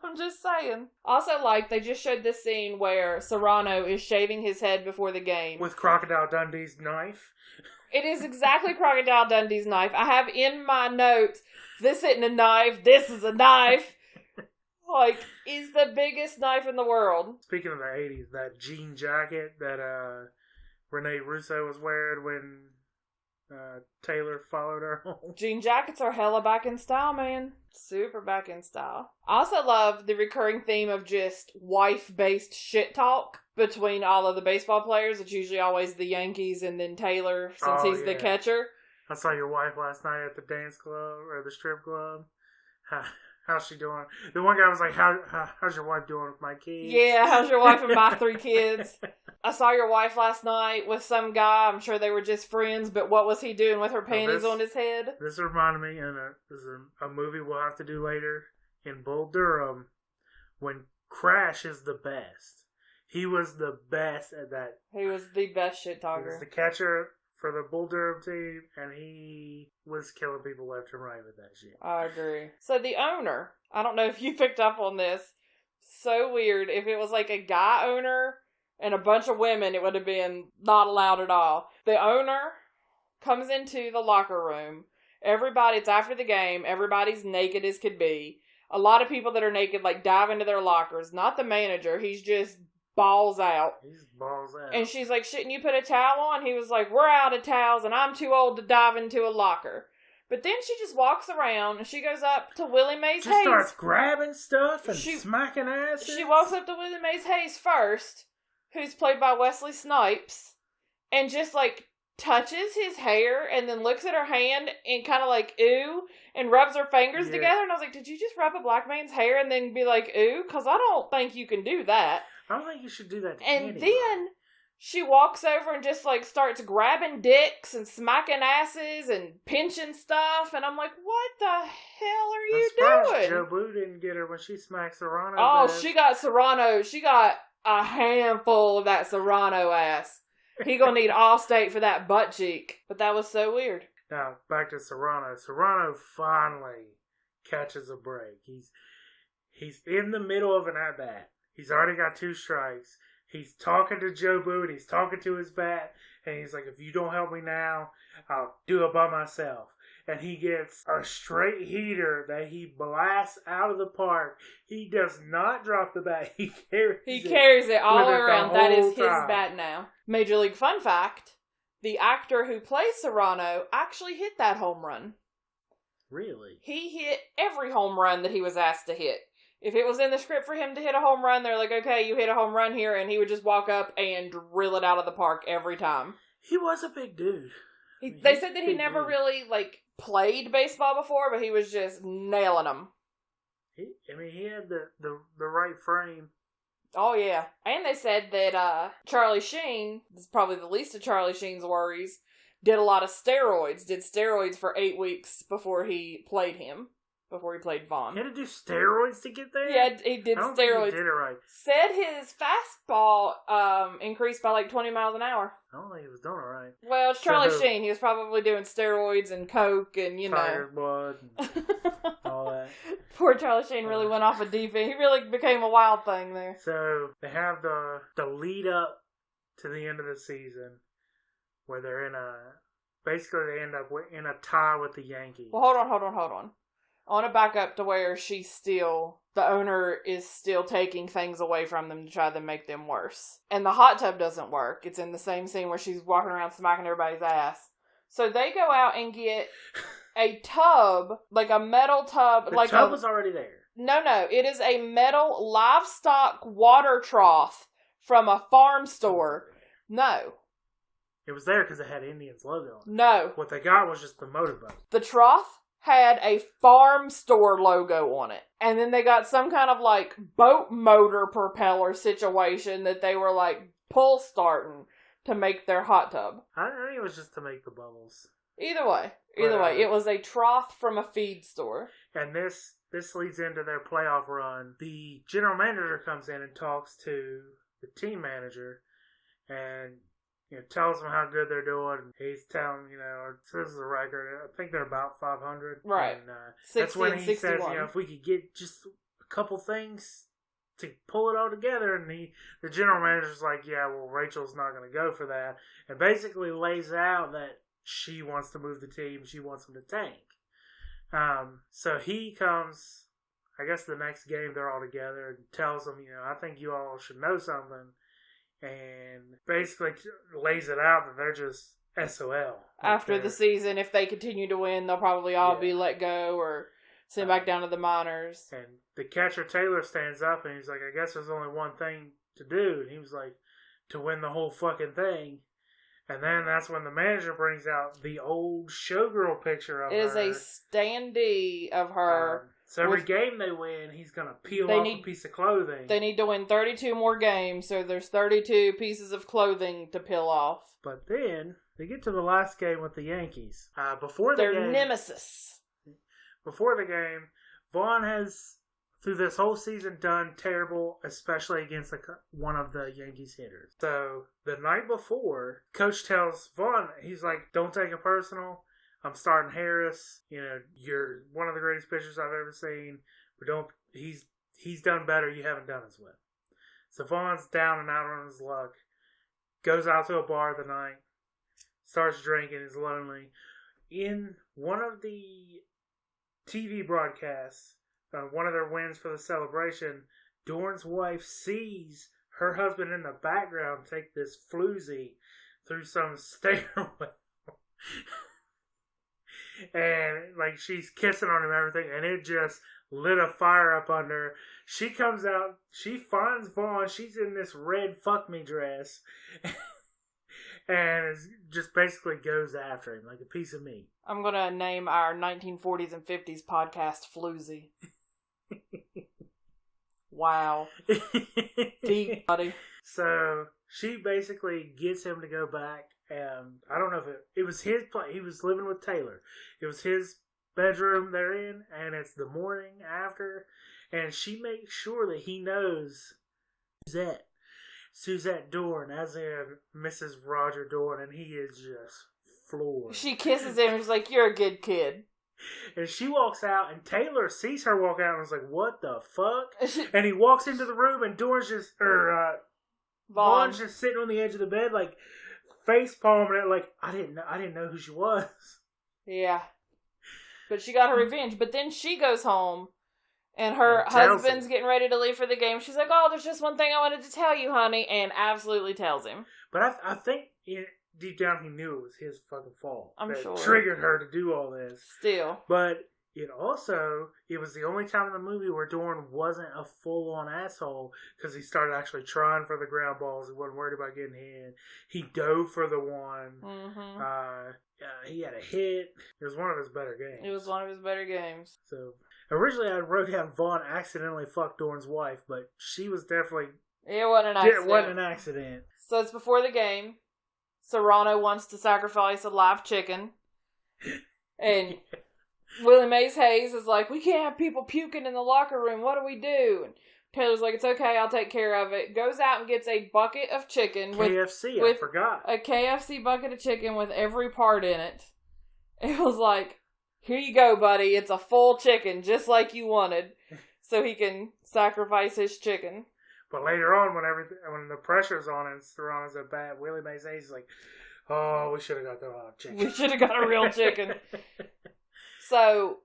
Speaker 2: I'm just saying. Also, like, they just showed this scene where Serrano is shaving his head before the game.
Speaker 1: With Crocodile Dundee's knife.
Speaker 2: It is exactly Crocodile Dundee's knife. I have in my notes, this isn't a knife, this is a knife. Like, is the biggest knife in the world.
Speaker 1: Speaking of the 80s, that jean jacket that Rene Russo was wearing when Taylor followed her home.
Speaker 2: Jean jackets are hella back in style, man. Super back in style. I also love the recurring theme of just wife-based shit talk between all of the baseball players. It's usually always the Yankees and then Taylor, since he's the catcher.
Speaker 1: I saw your wife last night at the dance club or the strip club. How's she doing? The one guy was like, how's your wife doing with my kids?
Speaker 2: Yeah, how's your wife and my 3 kids? I saw your wife last night with some guy. I'm sure they were just friends, but what was he doing with her panties on his head? This
Speaker 1: reminded me of a movie we'll have to do later in Bull Durham when Crash is the best. He was the best at that.
Speaker 2: He was the best shit talker.
Speaker 1: He was the catcher for the Bull Durham team, and he was killing people left and right with that shit.
Speaker 2: I agree. So the owner, I don't know if you picked up on this, so weird. If it was like a guy owner and a bunch of women, it would have been not allowed at all. The owner comes into the locker room. It's after the game. Everybody's naked as could be. A lot of people that are naked, like, dive into their lockers. Not the manager. He's just balls out.
Speaker 1: He's balls out.
Speaker 2: And she's like, shouldn't you put a towel on? He was like, we're out of towels and I'm too old to dive into a locker. But then she just walks around and she goes up to Willie Mays Hayes.
Speaker 1: She starts grabbing stuff and smacking asses.
Speaker 2: She walks up to Willie Mays Hayes first, who's played by Wesley Snipes, and just, like, touches his hair and then looks at her hand and kind of like, ooh, and rubs her fingers together. And I was like, did you just rub a black man's hair and then be like, ooh? Because I don't think you can do that.
Speaker 1: I don't think you should do that to
Speaker 2: anybody.
Speaker 1: And
Speaker 2: then she walks over and just, like, starts grabbing dicks and smacking asses and pinching stuff. And I'm like, what the hell are you doing?
Speaker 1: Joe Boo didn't get her when she smacked Serrano.
Speaker 2: Oh, she got Serrano. She got a handful of that Serrano ass. He gonna need Allstate for that butt cheek. But that was so weird.
Speaker 1: Now, back to Serrano. Serrano finally catches a break. He's in the middle of an at-bat. He's already got 2 strikes. He's talking to Joe Boo, and he's talking to his bat, and he's like, if you don't help me now, I'll do it by myself. And he gets a straight heater that he blasts out of the park. He does not drop the bat. He carries it
Speaker 2: all around. That is his bat now. Major League fun fact, the actor who plays Serrano actually hit that home run.
Speaker 1: Really?
Speaker 2: He hit every home run that he was asked to hit. If it was in the script for him to hit a home run, they're like, okay, you hit a home run here, and he would just walk up and drill it out of the park every time.
Speaker 1: He was a big dude.
Speaker 2: They said that he never really, like, played baseball before, but he was just nailing them.
Speaker 1: He had the right frame.
Speaker 2: Oh, yeah. And they said that Charlie Sheen, this is probably the least of Charlie Sheen's worries, did a lot of steroids. Did steroids for 8 weeks before he played Vaughn.
Speaker 1: He had to do steroids to get there?
Speaker 2: Yeah, he did steroids.
Speaker 1: I don't think he did it right.
Speaker 2: Said his fastball increased by like 20 miles an hour.
Speaker 1: I don't think he was doing it right.
Speaker 2: Well, it's Charlie Sheen. He was probably doing steroids and coke and,
Speaker 1: Tiger blood and all that.
Speaker 2: Poor Charlie Sheen really went off a deep end. He really became a wild thing there.
Speaker 1: So, they have the lead up to the end of the season where they're basically they end up in a tie with the Yankees.
Speaker 2: Well, hold on. I want to back up to where the owner is still taking things away from them to try to make them worse. And the hot tub doesn't work. It's in the same scene where she's walking around smacking everybody's ass. So they go out and get a tub, like a metal tub.
Speaker 1: The tub was already there.
Speaker 2: No. It is a metal livestock water trough from a farm store. No.
Speaker 1: It was there because it had Indians logo on it.
Speaker 2: No.
Speaker 1: What they got was just the motorboat.
Speaker 2: The trough had a farm store logo on it. And then they got some kind of, like, boat motor propeller situation that they were, like, pull starting to make their hot tub.
Speaker 1: I think it was just to make the bubbles.
Speaker 2: Either way, it was a trough from a feed store.
Speaker 1: And this leads into their playoff run. The general manager comes in and talks to the team manager, and tells them how good they're doing. He's telling this is a record. I think they're about 500.
Speaker 2: Right.
Speaker 1: And,
Speaker 2: 60
Speaker 1: that's when
Speaker 2: and
Speaker 1: he
Speaker 2: 61.
Speaker 1: says, if we could get just a couple things to pull it all together, and the general manager's like, yeah, well, Rachel's not going to go for that, and basically lays out that she wants to move the team, she wants them to tank. So he comes, I guess the next game they're all together, and tells them, I think you all should know something, and basically lays it out that they're just SOL.
Speaker 2: After the season, if they continue to win, they'll probably all be let go or sent back down to the minors.
Speaker 1: And the catcher, Taylor, stands up and he's like, I guess there's only one thing to do. And he was like, to win the whole fucking thing. And then that's when the manager brings out the old showgirl picture of her.
Speaker 2: It is a standee of her.
Speaker 1: So every game they win, he's going to peel off a piece of clothing.
Speaker 2: They need to win 32 more games, so there's 32 pieces of clothing to peel off.
Speaker 1: But then they get to the last game with the Yankees.
Speaker 2: Their nemesis.
Speaker 1: Before the game, Vaughn has, through this whole season, done terrible, especially against one of the Yankees hitters. So the night before, Coach tells Vaughn, he's like, don't take it personal. I'm starting Harris. You're one of the greatest pitchers I've ever seen. But he's done better. You haven't done as well. So Vaughn's down and out on his luck. Goes out to a bar the night. Starts drinking. Is lonely. In one of the TV broadcasts, one of their wins for the celebration, Dorn's wife sees her husband in the background take this floozy through some stairwell. And she's kissing on him and everything, and it just lit a fire up under her. She comes out, she finds Vaughn, she's in this red fuck me dress, and just basically goes after him like a piece of meat.
Speaker 2: I'm going to name our 1940s and 50s podcast Floozy. Wow. Deep, buddy.
Speaker 1: So she basically gets him to go back, and I don't know if it was his place. He was living with Taylor. It was his bedroom they're in, and it's the morning after, and she makes sure that he knows Suzette Dorn, as in Mrs. Roger Dorn, and he is just floored.
Speaker 2: She kisses him and she's like, you're a good kid.
Speaker 1: And she walks out, and Taylor sees her walk out and is like, what the fuck? And he walks into the room, and Dorn's just, Vaughn's just sitting on the edge of the bed, face palming it, I didn't know who she was. Yeah.
Speaker 2: But she got her revenge. But then she goes home, and her husband's getting ready to leave for the game. She's like, oh, there's just one thing I wanted to tell you, honey, and absolutely tells him.
Speaker 1: But I think deep down he knew it was his fucking fault.
Speaker 2: I'm sure.
Speaker 1: Triggered her to do all this.
Speaker 2: Still.
Speaker 1: But it was the only time in the movie where Dorn wasn't a full-on asshole, because he started actually trying for the ground balls. He wasn't worried about getting hit. He dove for the one. Mm-hmm. He had a hit. It was one of his better games. So, originally I wrote down Vaughn accidentally fucked Dorn's wife, but she was definitely...
Speaker 2: It wasn't an accident.
Speaker 1: It wasn't an accident.
Speaker 2: So it's before the game. Serrano wants to sacrifice a live chicken. And Willie Mays Hayes is like, we can't have people puking in the locker room. What do we do? And Taylor's like, it's okay, I'll take care of it. Goes out and gets a bucket of chicken.
Speaker 1: KFC, I forgot.
Speaker 2: A KFC bucket of chicken with every part in it. It was like, here you go, buddy. It's a full chicken, just like you wanted. So he can sacrifice his chicken.
Speaker 1: But later on, when the pressure's on and Serrano's at bat, Willie Mays Hayes is like, oh, we should have got the chicken.
Speaker 2: We should have got a real chicken. So,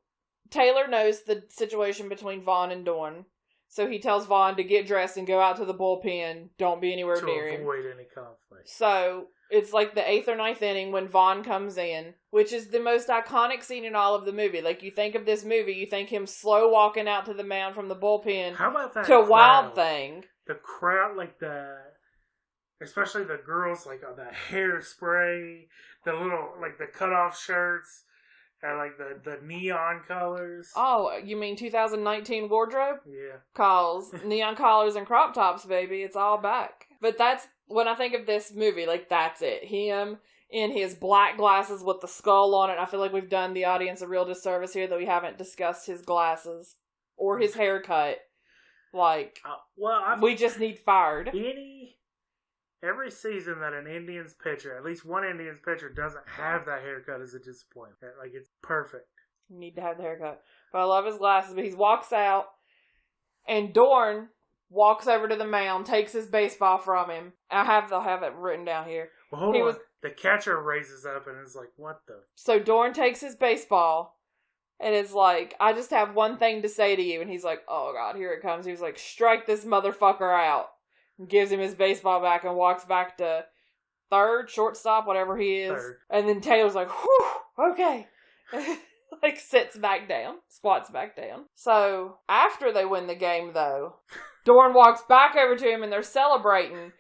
Speaker 2: Taylor knows the situation between Vaughn and Dorn. So he tells Vaughn to get dressed and go out to the bullpen. Don't be anywhere near him.
Speaker 1: To avoid any conflict.
Speaker 2: So, it's like the 8th or 9th inning when Vaughn comes in, which is the most iconic scene in all of the movie. You think of this movie, you think him slow walking out to the mound from the bullpen.
Speaker 1: How about that
Speaker 2: to crowd? Wild Thing.
Speaker 1: The crowd, especially the girls, the hairspray, the little, the cutoff shirts, and the neon colors.
Speaker 2: Oh, you mean 2019 wardrobe?
Speaker 1: Yeah.
Speaker 2: Calls neon collars and crop tops, baby. It's all back. But that's, when I think of this movie, that's it. Him in his black glasses with the skull on it. I feel like we've done the audience a real disservice here that we haven't discussed his glasses or his haircut. Like, we just need fired.
Speaker 1: Every season that an Indians pitcher, at least one Indians pitcher, doesn't have that haircut is a disappointment. Like, it's perfect.
Speaker 2: You need to have the haircut. But I love his glasses. But he walks out, and Dorn walks over to the mound, takes his baseball from him. I'll have it written down here.
Speaker 1: Well, hold on. The catcher raises up and is like, what the?
Speaker 2: So Dorn takes his baseball and is like, I just have one thing to say to you. And he's like, oh God, here it comes. He was like, strike this motherfucker out. And gives him his baseball back and walks back to third, shortstop, whatever he is.
Speaker 1: Third.
Speaker 2: And then Taylor's like, whew, okay. Like, sits back down, squats back down. So, after they win the game, though, Dorn walks back over to him and they're celebrating.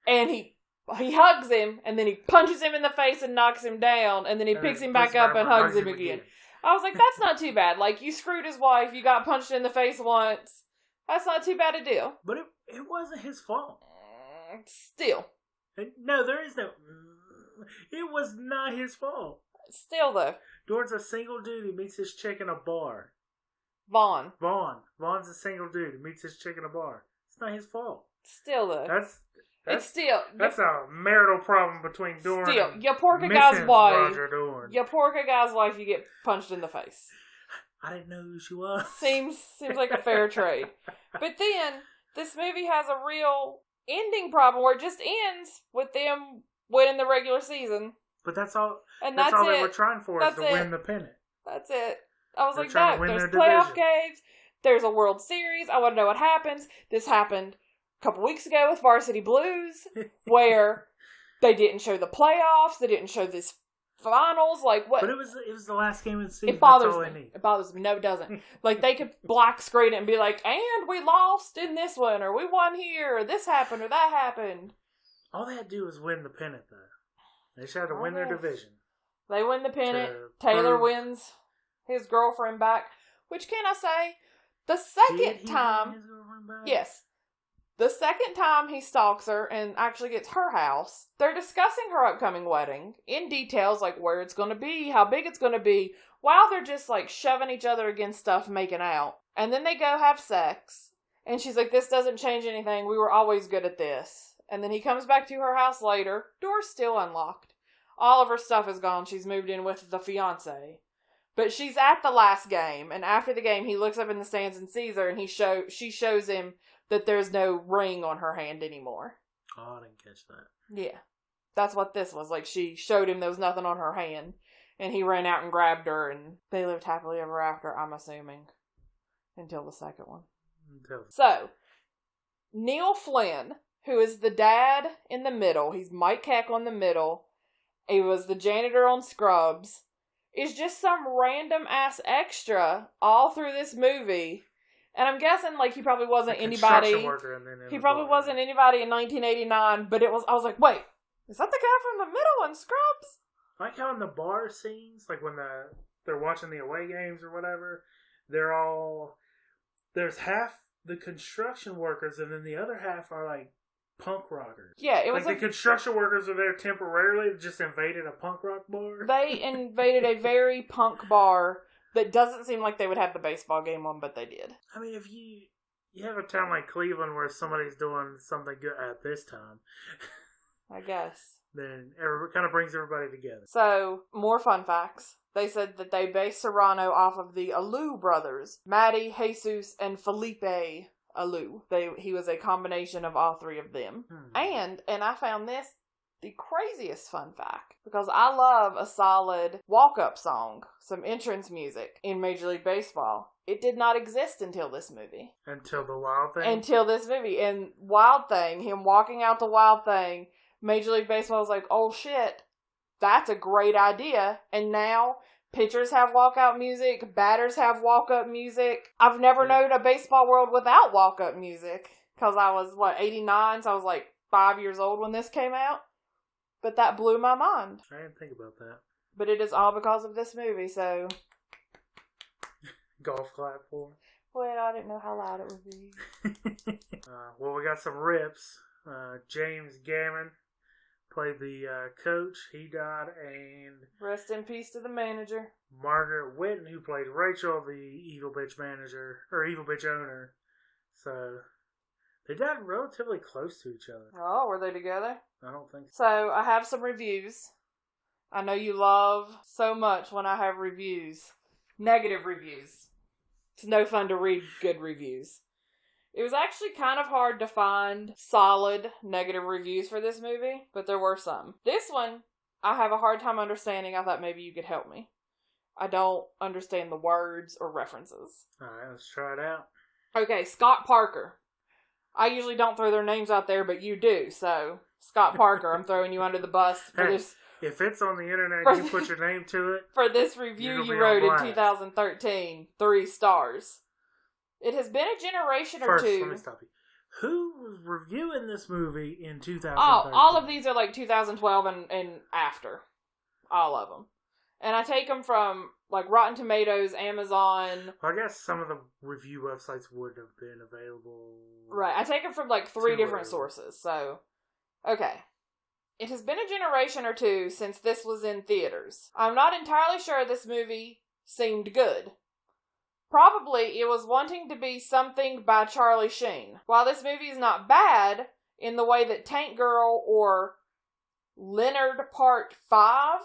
Speaker 2: And he hugs him, and then he punches him in the face and knocks him down, and then he picks him back up and hugs him again. I was like, that's not too bad. Like, you screwed his wife, you got punched in the face once. That's not too bad a deal.
Speaker 1: But it wasn't his fault.
Speaker 2: Still.
Speaker 1: No, there is no... It was not his fault.
Speaker 2: Still, though.
Speaker 1: Dorn's a single dude who meets his chick in a bar.
Speaker 2: Vaughn's
Speaker 1: a single dude who meets his chick in a bar. It's not his fault.
Speaker 2: Still, though.
Speaker 1: That's a marital problem between Dorn and
Speaker 2: you pork a guy's wife.
Speaker 1: Roger Dorn.
Speaker 2: You pork a guy's wife, you get punched in the face.
Speaker 1: I didn't know who she was.
Speaker 2: Seems like a fair trade. But then, this movie has a real ending problem where it just ends with them winning the regular season.
Speaker 1: But that's all.
Speaker 2: And
Speaker 1: that's all they were trying for is to win the pennant.
Speaker 2: That's it. I was like, no, there's playoff games. There's a World Series. I want to know what happens. This happened a couple weeks ago with Varsity Blues, where they didn't show the playoffs. They didn't show this finals. Like, what?
Speaker 1: But it was the last game of the season.
Speaker 2: It bothers me. It bothers me. No, it doesn't. Like, they could black screen it and be like, and we lost in this one, or we won here, or this happened, or that happened.
Speaker 1: All they had to do was win the pennant, though. They just had to win their division.
Speaker 2: They win the pennant. Taylor wins his girlfriend back. Which, can I say, the second time...
Speaker 1: Win his girlfriend back?
Speaker 2: Yes. The second time he stalks her and actually gets her house, they're discussing her upcoming wedding in details, like where it's going to be, how big it's going to be, while they're just like shoving each other against stuff, making out. And then they go have sex. And she's like, this doesn't change anything. We were always good at this. And then he comes back to her house later. Door's still unlocked. All of her stuff is gone. She's moved in with the fiancé. But she's at the last game. And after the game, he looks up in the stands and sees her. And she shows him that there's no ring on her hand anymore.
Speaker 1: Oh, I didn't catch that.
Speaker 2: Yeah. That's what this was. Like, she showed him there was nothing on her hand. And he ran out and grabbed her. And they lived happily ever after, I'm assuming. Until the second one. So, Neil Flynn, who is the dad in the middle, he's Mike Heck on the middle, he was the janitor on Scrubs, is just some random ass extra all through this movie. And I'm guessing, like, he probably wasn't anybody. He probably wasn't anybody in 1989, but I was like, wait, is that the guy from the middle in Scrubs?
Speaker 1: Like how in the bar scenes, like when they're watching the away games or whatever, there's half the construction workers, and then the other half are like punk rockers.
Speaker 2: Yeah, it was
Speaker 1: like the construction workers are there temporarily. Just invaded a punk rock bar.
Speaker 2: They invaded a very punk bar that doesn't seem like they would have the baseball game on, but they did.
Speaker 1: I mean, if you have a town like Cleveland where somebody's doing something good at this time,
Speaker 2: I guess,
Speaker 1: then it kind of brings everybody together.
Speaker 2: So, more fun facts. They said that they based Serrano off of the Alou brothers, Matty, Jesus, and Felipe Alou. He was a combination of all three of them. And I found this the craziest fun fact, because I love a solid walk-up song, some entrance music in Major League Baseball. It did not exist until this movie.
Speaker 1: Until the Wild Thing?
Speaker 2: Until this movie. And Wild Thing, him walking out the Wild Thing, Major League Baseball was like, oh shit, that's a great idea. And now pitchers have walkout music, batters have walk-up music. I've never known a baseball world without walk-up music, because I was, 89, so I was like 5 years old when this came out. But that blew my mind.
Speaker 1: I didn't think about that.
Speaker 2: But it is all because of this movie, so...
Speaker 1: Golf clap for it.
Speaker 2: Well, I didn't know how loud it would be.
Speaker 1: Well, we got some rips. James Gammon played the coach. He died, and...
Speaker 2: Rest in peace to the manager.
Speaker 1: Margaret Whitten, who played Rachel, the evil bitch manager, or evil bitch owner, So, they died relatively close to each other.
Speaker 2: Oh, were they together?
Speaker 1: I don't think so.
Speaker 2: So, I have some reviews. I know you love so much when I have reviews. Negative reviews. It's no fun to read good reviews. It was actually kind of hard to find solid negative reviews for this movie, but there were some. This one, I have a hard time understanding. I thought maybe you could help me. I don't understand the words or references.
Speaker 1: Alright, let's try it out.
Speaker 2: Okay, Scott Parker. I usually don't throw their names out there, but you do, so Scott Parker, I'm throwing you under the bus for this.
Speaker 1: If it's on the internet, you put your name to it.
Speaker 2: For this review you wrote in 2013, 3 stars. It has been a generation or two.
Speaker 1: Let me stop you. Who was reviewing this movie in 2013?
Speaker 2: Oh, all of these are like 2012 and after. All of them. And I take them from like Rotten Tomatoes, Amazon.
Speaker 1: Well, I guess some of the review websites would have been available.
Speaker 2: Right. I take them from like 3 different sources. So, okay. It has been a generation or two since this was in theaters. I'm not entirely sure this movie seemed good. Probably it was wanting to be something by Charlie Sheen. While this movie is not bad in the way that Tank Girl or Leonard Part 5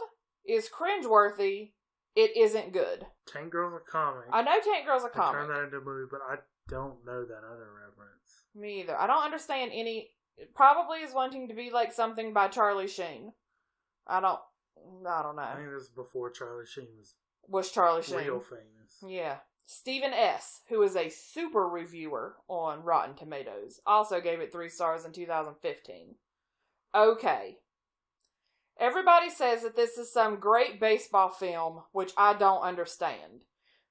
Speaker 2: is cringeworthy, it isn't good.
Speaker 1: Tank Girl's a comic.
Speaker 2: I know Tank Girl's a comic.
Speaker 1: I turned that into a movie, but I don't know that other reference.
Speaker 2: Me either. I don't understand any. It probably is wanting to be like something by Charlie Sheen. I don't know.
Speaker 1: I think this is before Charlie Sheen
Speaker 2: was Charlie Sheen
Speaker 1: real famous.
Speaker 2: Yeah. Stephen S., who is a super reviewer on Rotten Tomatoes, also gave it 3 stars in 2015. Okay. Everybody says that this is some great baseball film, which I don't understand.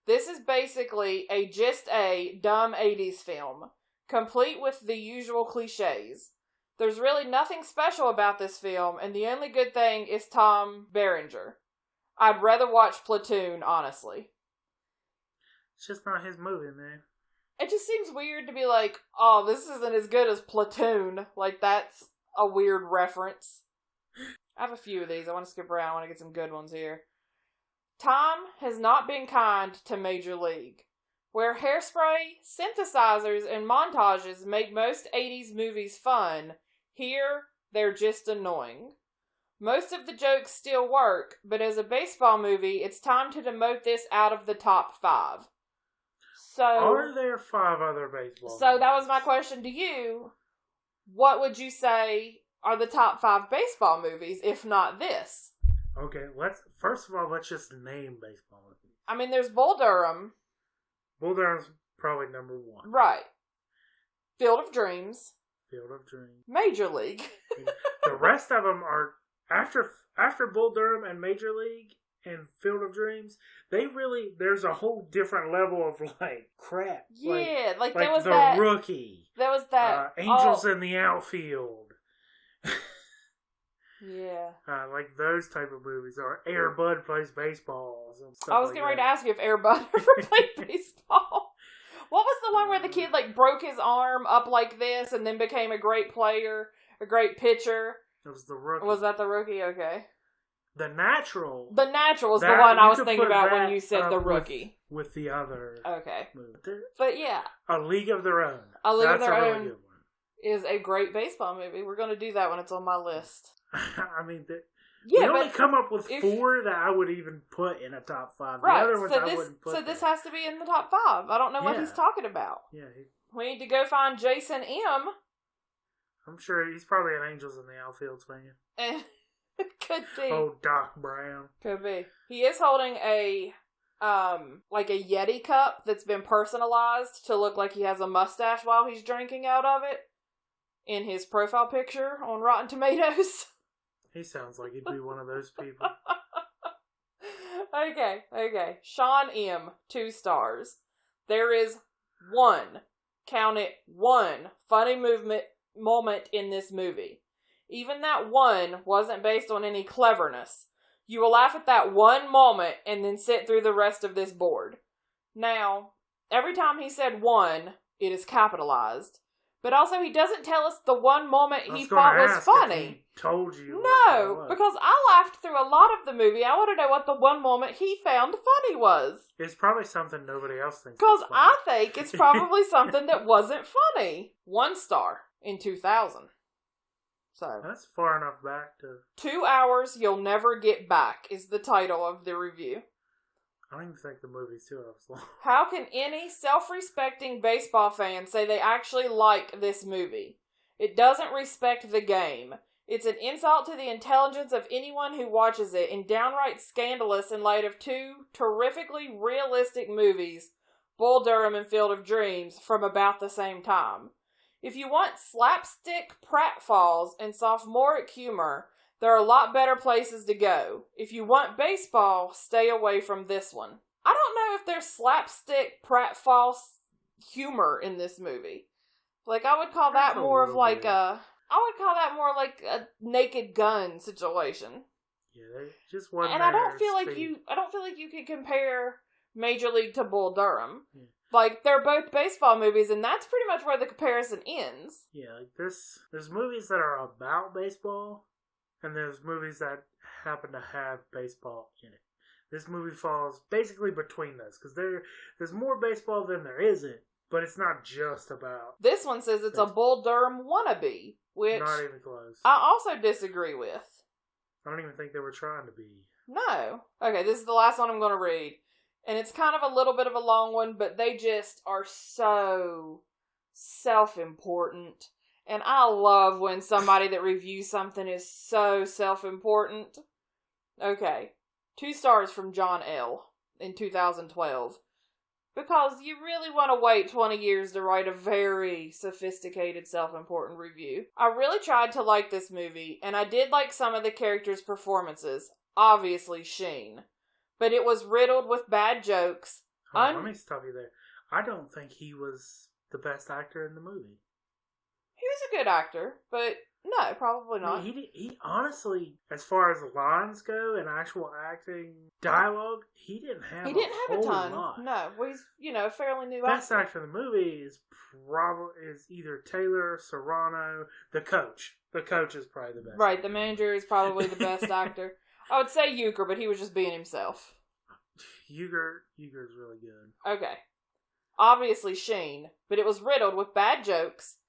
Speaker 2: This is basically just a dumb 80s film, complete with the usual cliches. There's really nothing special about this film, and the only good thing is Tom Berenger. I'd rather watch Platoon, honestly.
Speaker 1: It's just not his movie, man.
Speaker 2: It just seems weird to be like, oh, this isn't as good as Platoon. Like, that's a weird reference. I have a few of these. I want to skip around. I want to get some good ones here. Time has not been kind to Major League. Where hairspray, synthesizers, and montages make most 80s movies fun, here, they're just annoying. Most of the jokes still work, but as a baseball movie, it's time to demote this out of the top 5. So,
Speaker 1: are there 5 other baseball movies?
Speaker 2: So that was my question to you. What would you say are the top 5 baseball movies, if not this?
Speaker 1: Okay, first of all, let's just name baseball movies.
Speaker 2: I mean, there's Bull Durham.
Speaker 1: Bull Durham's probably number 1.
Speaker 2: Right. Field of Dreams.
Speaker 1: Field of Dreams.
Speaker 2: Major League.
Speaker 1: The rest of them are, after Bull Durham and Major League and Field of Dreams, there's a whole different level of, like, crap.
Speaker 2: Yeah, like
Speaker 1: there was
Speaker 2: The
Speaker 1: Rookie.
Speaker 2: There was that.
Speaker 1: Angels in the Outfield.
Speaker 2: Yeah.
Speaker 1: Like those type of movies. Or Air Bud Plays Baseball. And stuff
Speaker 2: I was getting ready to ask you if Air Bud ever played baseball. What was the one where the kid, like, broke his arm up like this and then became a great player, a great pitcher?
Speaker 1: It was The Rookie.
Speaker 2: Was that The Rookie? Okay.
Speaker 1: The Natural.
Speaker 2: The Natural was the one I was thinking about when you said The Rookie.
Speaker 1: With the other
Speaker 2: okay.
Speaker 1: movie.
Speaker 2: But yeah.
Speaker 1: A League of Their Own.
Speaker 2: A League of Their Own
Speaker 1: really good one.
Speaker 2: Is a great baseball movie. We're going to do that when it's on my list.
Speaker 1: I mean,
Speaker 2: yeah,
Speaker 1: we only come up with 4 that I would even put in a top 5.
Speaker 2: Right.
Speaker 1: The other ones I wouldn't put.
Speaker 2: So this has to be in the top 5. I don't know what he's talking about.
Speaker 1: Yeah.
Speaker 2: We need to go find Jason M.
Speaker 1: I'm sure he's probably an Angels in the Outfield fan.
Speaker 2: Could be.
Speaker 1: Oh, Doc Brown.
Speaker 2: Could be. He is holding a like a Yeti cup that's been personalized to look like he has a mustache while he's drinking out of it in his profile picture on Rotten Tomatoes.
Speaker 1: He sounds like he'd be one of those people.
Speaker 2: Okay. Sean M., 2 stars. There is 1, count it, 1 funny moment in this movie. Even that 1 wasn't based on any cleverness. You will laugh at that 1 moment and then sit through the rest of this board. Now, every time he said 1, it is capitalized. But also, he doesn't tell us the one moment
Speaker 1: I
Speaker 2: he
Speaker 1: was gonna
Speaker 2: thought was
Speaker 1: ask
Speaker 2: funny.
Speaker 1: if he told you.
Speaker 2: No, because I laughed through a lot of the movie. I want to know what the one moment he found funny was.
Speaker 1: It's probably something nobody else thinks.
Speaker 2: Because
Speaker 1: is funny.
Speaker 2: I think it's probably something that wasn't funny. 1 star in 2000. So
Speaker 1: That's far enough back to.
Speaker 2: 2 hours you'll never get back is the title of the review.
Speaker 1: I don't even think the movie's 2 hours long.
Speaker 2: How can any self-respecting baseball fan say they actually like this movie? It doesn't respect the game. It's an insult to the intelligence of anyone who watches it, and downright scandalous in light of 2 terrifically realistic movies, Bull Durham and Field of Dreams, from about the same time. If you want slapstick pratfalls and sophomoric humor, there are a lot better places to go. If you want baseball, stay away from this one. I don't know if there's slapstick pratfall humor in this movie. Like, I would call that more of like a Naked Gun situation.
Speaker 1: Yeah, they just wasn't.
Speaker 2: And I don't feel like you can compare Major League to Bull Durham.
Speaker 1: Yeah.
Speaker 2: Like, they're both baseball movies, and that's pretty much where the comparison ends.
Speaker 1: Yeah, like there's movies that are about baseball, and there's movies that happen to have baseball in it. This movie falls basically between those, because there's more baseball than there isn't, but it's not just about.
Speaker 2: This one says it's a Bull Durham wannabe, which
Speaker 1: not even close.
Speaker 2: I also disagree with.
Speaker 1: I don't even think they were trying to be.
Speaker 2: No. Okay, this is the last one I'm going to read. And it's kind of a little bit of a long one, but they just are so self-important. And I love when somebody that reviews something is so self-important. Okay. 2 stars from John L. in 2012. Because you really want to wait 20 years to write a very sophisticated, self-important review. I really tried to like this movie, and I did like some of the characters' performances. Obviously, Sheen. But it was riddled with bad jokes.
Speaker 1: Let me stop you there. I don't think he was the best actor in the movie.
Speaker 2: He was a good actor, but no, probably not.
Speaker 1: I mean, he honestly, as far as lines go and actual acting, dialogue, he didn't have a ton. Lot.
Speaker 2: No, well, he's, a fairly new
Speaker 1: best
Speaker 2: actor.
Speaker 1: actor in the movie is either Taylor Serrano, the coach. The coach is probably the best.
Speaker 2: Right, the manager is probably the best actor. I would say Euchre, but he was just being himself.
Speaker 1: Euchre's really good.
Speaker 2: Okay. Obviously Sheen, but it was riddled with bad jokes,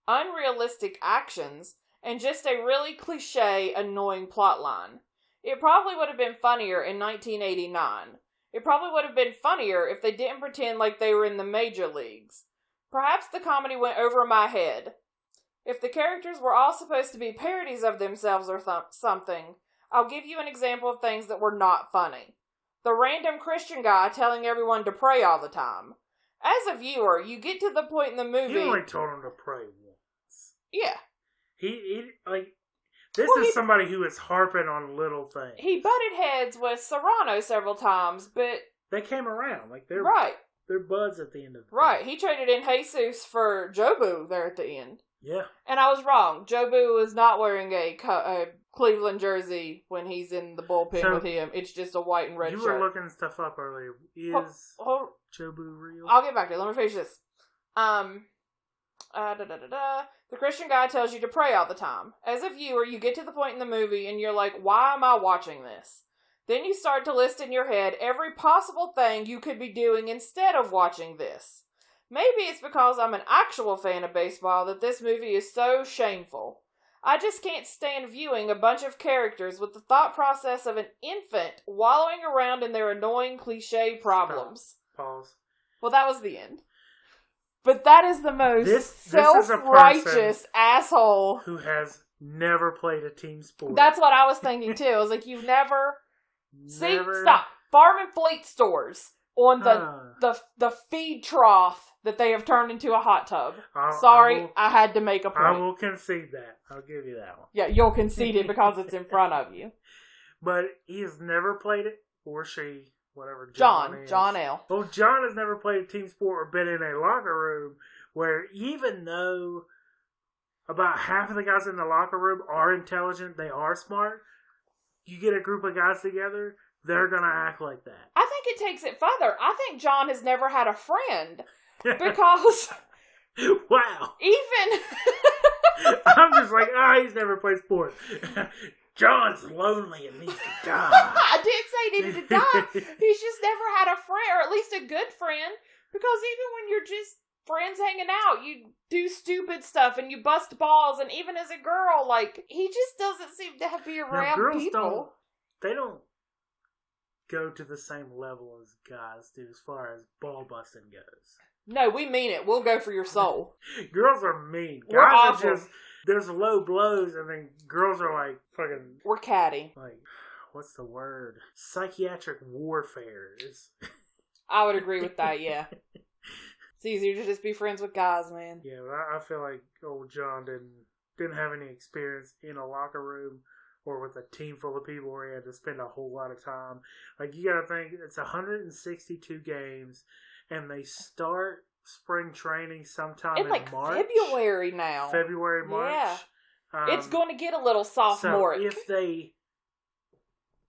Speaker 2: unrealistic actions, and just a really cliche, annoying plotline. It probably would have been funnier in 1989. It probably would have been funnier if they didn't pretend like they were in the major leagues. Perhaps the comedy went over my head. If the characters were all supposed to be parodies of themselves or something, I'll give you an example of things that were not funny. The random Christian guy telling everyone to pray all the time. As a viewer, you get to the point in the movie...
Speaker 1: You only told him to pray once.
Speaker 2: Yeah.
Speaker 1: This is somebody who is harping on little things.
Speaker 2: He butted heads with Serrano several times, but...
Speaker 1: They came around. They're buds at the end of the
Speaker 2: Right. He traded in Jesus for Jobu there at the end.
Speaker 1: Yeah.
Speaker 2: And I was wrong. Jobu is not wearing a Cleveland jersey when he's in the bullpen with him. It's just a white and red shirt.
Speaker 1: You were looking stuff up earlier. Is Jobu real?
Speaker 2: I'll get back to it. Let me finish this. The Christian guy tells you to pray all the time. As a viewer, you get to the point in the movie and you're like, why am I watching this? Then you start to list in your head every possible thing you could be doing instead of watching this. Maybe it's because I'm an actual fan of baseball that this movie is so shameful. I just can't stand viewing a bunch of characters with the thought process of an infant wallowing around in their annoying cliche problems.
Speaker 1: Pause.
Speaker 2: Well, that was the end. But that is the most self-righteous asshole
Speaker 1: who has never played a team sport.
Speaker 2: That's what I was thinking too. I was like, you've never... See, stop. Farm and Fleet stores on the feed trough that they have turned into a hot tub. I had to make a point.
Speaker 1: I will concede that. I'll give you that one.
Speaker 2: Yeah, you'll concede it because it's in front of you.
Speaker 1: But he has never played it, or she, whatever.
Speaker 2: John L.
Speaker 1: Well, John has never played a team sport or been in a locker room where even though about half of the guys in the locker room are intelligent, they are smart, you get a group of guys together, they're going to act like that.
Speaker 2: I think it takes it further. I think John has never had a friend because
Speaker 1: Wow.
Speaker 2: Even...
Speaker 1: I'm just like, he's never played sports. John's lonely and needs to die.
Speaker 2: I didn't say he needed to die. He's just never had a friend, or at least a good friend. Because even when you're just friends hanging out, you do stupid stuff and you bust balls. And even as a girl, like, he just doesn't seem to be around
Speaker 1: girls
Speaker 2: people.
Speaker 1: They don't go to the same level as guys do as far as ball busting goes.
Speaker 2: No, we mean it. We'll go for your soul.
Speaker 1: Girls are mean.
Speaker 2: We're
Speaker 1: Guys
Speaker 2: awful.
Speaker 1: are just, there's low blows, and then girls are like fucking...
Speaker 2: We're catty.
Speaker 1: Like, what's the word? Psychiatric warfare.
Speaker 2: I would agree with that, yeah. It's easier to just be friends with guys, man.
Speaker 1: Yeah, but I feel like old John didn't have any experience in a locker room or with a team full of people where he had to spend a whole lot of time. Like, you gotta think, it's 162 games, and they start spring training sometime in
Speaker 2: like
Speaker 1: March.
Speaker 2: February now.
Speaker 1: February, March.
Speaker 2: Yeah. It's going to get a little sophomoric.
Speaker 1: So if they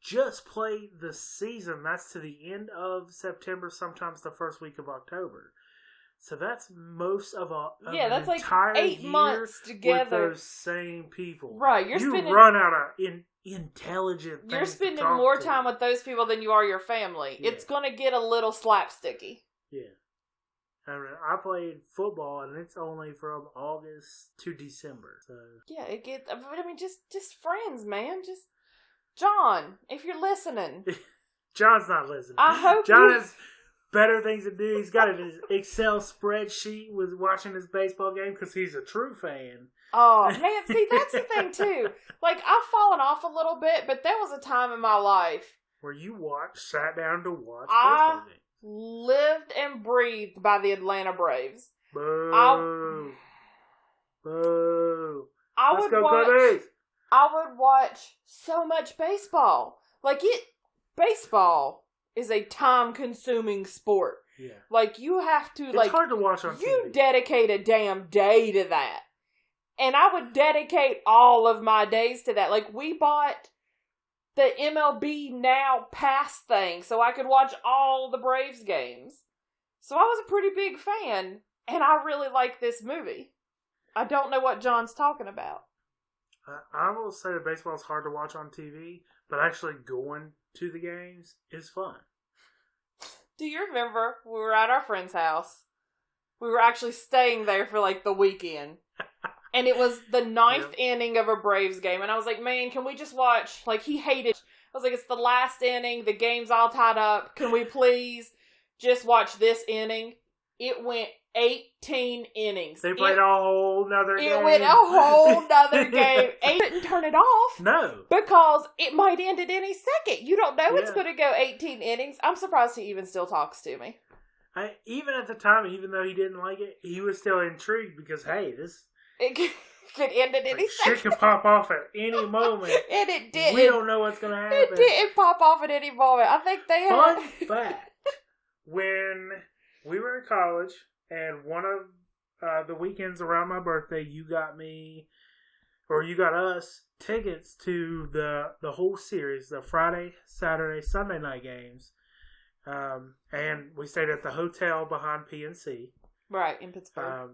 Speaker 1: just play the season, that's to the end of September, sometimes the first week of October. So that's most of
Speaker 2: that's like
Speaker 1: entire
Speaker 2: 8
Speaker 1: year
Speaker 2: months together
Speaker 1: with those same people.
Speaker 2: Right,
Speaker 1: you run out of intelligent.
Speaker 2: You're spending more time with those people than you are your family.
Speaker 1: Yeah.
Speaker 2: It's going to get a little slapsticky.
Speaker 1: Yeah. I played football, and it's only from August to December. So
Speaker 2: yeah, it gets. I mean, just friends, man. Just John, if you're listening.
Speaker 1: John's not listening.
Speaker 2: I hope
Speaker 1: John has better things to do. He's got an Excel spreadsheet with watching his baseball game because he's a true fan.
Speaker 2: Oh man, see that's the thing too. Like I've fallen off a little bit, but there was a time in my life
Speaker 1: where you sat down to watch baseball games.
Speaker 2: Lived and breathed by the Atlanta Braves.
Speaker 1: Boo. Boo. Let's go, Cubbies.
Speaker 2: I would watch so much baseball. Baseball is a time-consuming sport.
Speaker 1: Yeah.
Speaker 2: Like, you have to,
Speaker 1: it's hard to watch on TV.
Speaker 2: You dedicate a damn day to that. And I would dedicate all of my days to that. Like, we bought the MLB Now Pass thing so I could watch all the Braves games. So I was a pretty big fan, and I really like this movie. I don't know what John's talking about.
Speaker 1: I will say that baseball is hard to watch on TV, but actually going to the games is fun.
Speaker 2: Do you remember we were at our friend's house? We were actually staying there for like the weekend. And it was the 9th inning of a Braves game. And I was like, man, can we just watch? Like, he hated. I was like, it's the last inning. The game's all tied up. Can we please just watch this inning? It went 18 innings.
Speaker 1: They played a whole nother game.
Speaker 2: It went a whole nother game. They couldn't turn it off.
Speaker 1: No.
Speaker 2: Because it might end at any second. You don't know it's going to go 18 innings. I'm surprised he even still talks to me.
Speaker 1: Even at the time, even though he didn't like it, he was still intrigued because, hey,
Speaker 2: it could end at any second.
Speaker 1: Shit could pop off at any moment.
Speaker 2: And it did.
Speaker 1: We don't know what's going to happen.
Speaker 2: It didn't pop off at any moment. I think they had...
Speaker 1: Fun fact. When we were in college, and one of the weekends around my birthday, you got us tickets to the whole series, the Friday, Saturday, Sunday night games. And we stayed at the hotel behind PNC.
Speaker 2: Right, in Pittsburgh.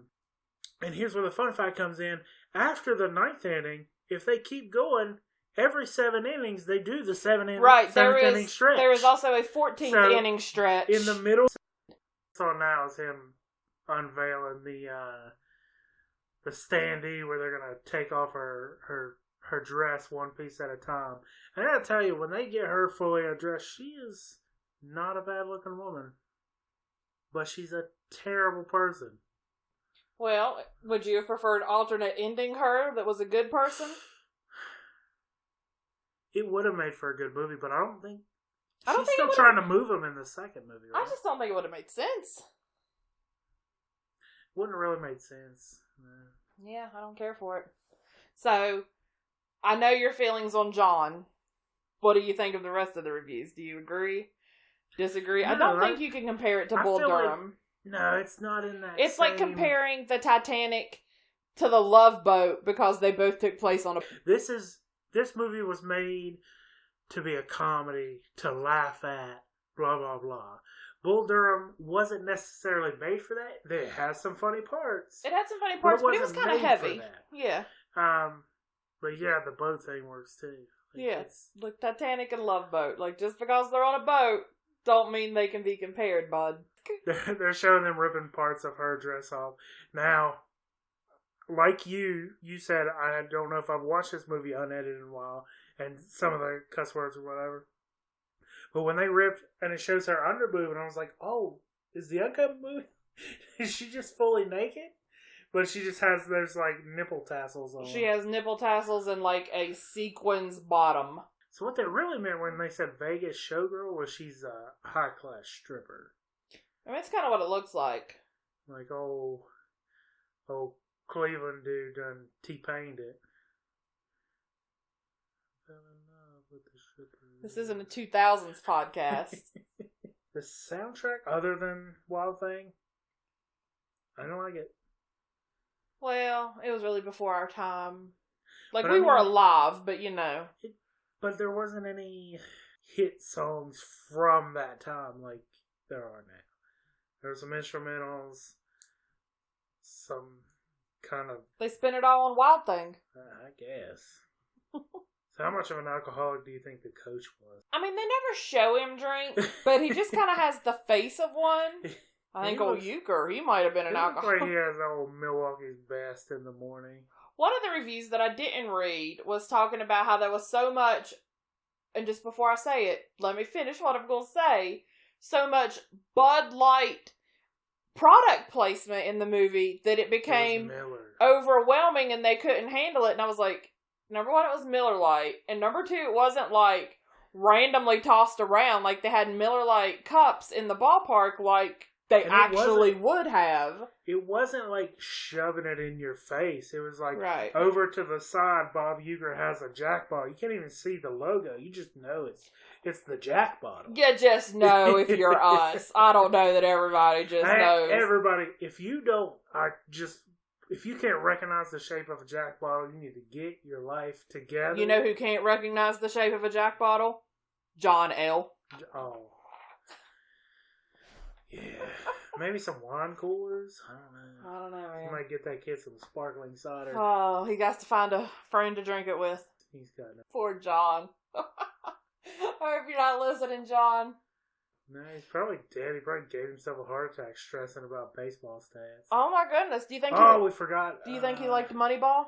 Speaker 1: And here's where the fun fact comes in. After the 9th inning, if they keep going, every 7 innings, they do the 7 inning,
Speaker 2: right,
Speaker 1: 7th inning stretch.
Speaker 2: There is also a 14th inning stretch.
Speaker 1: In the middle, so now is him unveiling the standee where they're going to take off her dress one piece at a time. And I got to tell you, when they get her fully undressed, she is not a bad-looking woman. But she's a terrible person.
Speaker 2: Well, would you have preferred alternate ending her that was a good person?
Speaker 1: It would have made for a good movie, but I don't think... She's
Speaker 2: think
Speaker 1: still trying to move him in the second movie, right?
Speaker 2: I just don't think it would have made sense.
Speaker 1: Wouldn't have really made sense. No.
Speaker 2: Yeah, I don't care for it. So, I know your feelings on John. What do you think of the rest of the reviews? Do you agree? Disagree?
Speaker 1: No,
Speaker 2: I don't think you can compare it to Bull Durham.
Speaker 1: No, it's not in that.
Speaker 2: It's like comparing the Titanic to the Love Boat because they both took place on a...
Speaker 1: This movie was made to be a comedy, to laugh at, blah, blah, blah. Bull Durham wasn't necessarily made for that. It has some funny parts.
Speaker 2: It had some funny parts, but it was kind of heavy. Yeah.
Speaker 1: But yeah, the boat thing works too. Like,
Speaker 2: yeah. Like Titanic and Love Boat. Like, just because they're on a boat, don't mean they can be compared, bud.
Speaker 1: They're showing them ripping parts of her dress off. Now, like you said, I don't know if I've watched this movie unedited in a while, and some of the cuss words or whatever. But when they ripped, and it shows her underboob, and I was like, oh, is the uncut movie? Is she just fully naked? But she just has, there's like nipple tassels on.
Speaker 2: She has nipple tassels and like a sequins bottom.
Speaker 1: So what they really meant when they said Vegas showgirl was she's a high-class stripper.
Speaker 2: I mean, it's kind of what it looks like.
Speaker 1: Like, old Cleveland dude done T-Pained it. Fell in love with the stripper.
Speaker 2: This isn't a 2000s podcast.
Speaker 1: The soundtrack, other than Wild Thing, I don't like it.
Speaker 2: Well, it was really before our time. Like, we were alive, but you know.
Speaker 1: But there wasn't any hit songs from that time like there are now. There were some instrumentals, some kind of...
Speaker 2: They spin it all on Wild Thing.
Speaker 1: I guess. So how much of an alcoholic do you think the coach was?
Speaker 2: I mean, they never show him drink, but he just kind of has the face of one. I think old Euchre, he might have been an alcoholic.
Speaker 1: Like he has old Milwaukee's Best in the morning.
Speaker 2: One of the reviews that I didn't read was talking about how there was so much, and just before I say it, let me finish what I'm going to say, so much Bud Light product placement in the movie that it became overwhelming and they couldn't handle it. And I was like, number one, it was Miller Lite. And number two, it wasn't like randomly tossed around. Like they had Miller Lite cups in the ballpark like they actually would have.
Speaker 1: It wasn't like shoving it in your face. It was like
Speaker 2: over
Speaker 1: to the side, Bob Uecker has a Jack bottle. You can't even see the logo. You just know it's the Jack bottle.
Speaker 2: You just know if you're us. I don't know that everybody just knows.
Speaker 1: Everybody, if you can't recognize the shape of a Jack bottle, you need to get your life together.
Speaker 2: You know who can't recognize the shape of a Jack bottle? John L.
Speaker 1: Oh. Yeah. Maybe some wine coolers? I don't know, man. You might get that kid some sparkling cider.
Speaker 2: Oh, he got to find a friend to drink it with.
Speaker 1: He's got no.
Speaker 2: Poor John. I hope you're not listening, John.
Speaker 1: No, he's probably dead. He probably gave himself a heart attack stressing about baseball stats.
Speaker 2: Oh my goodness. Do you think
Speaker 1: we forgot.
Speaker 2: Do you think he liked Moneyball?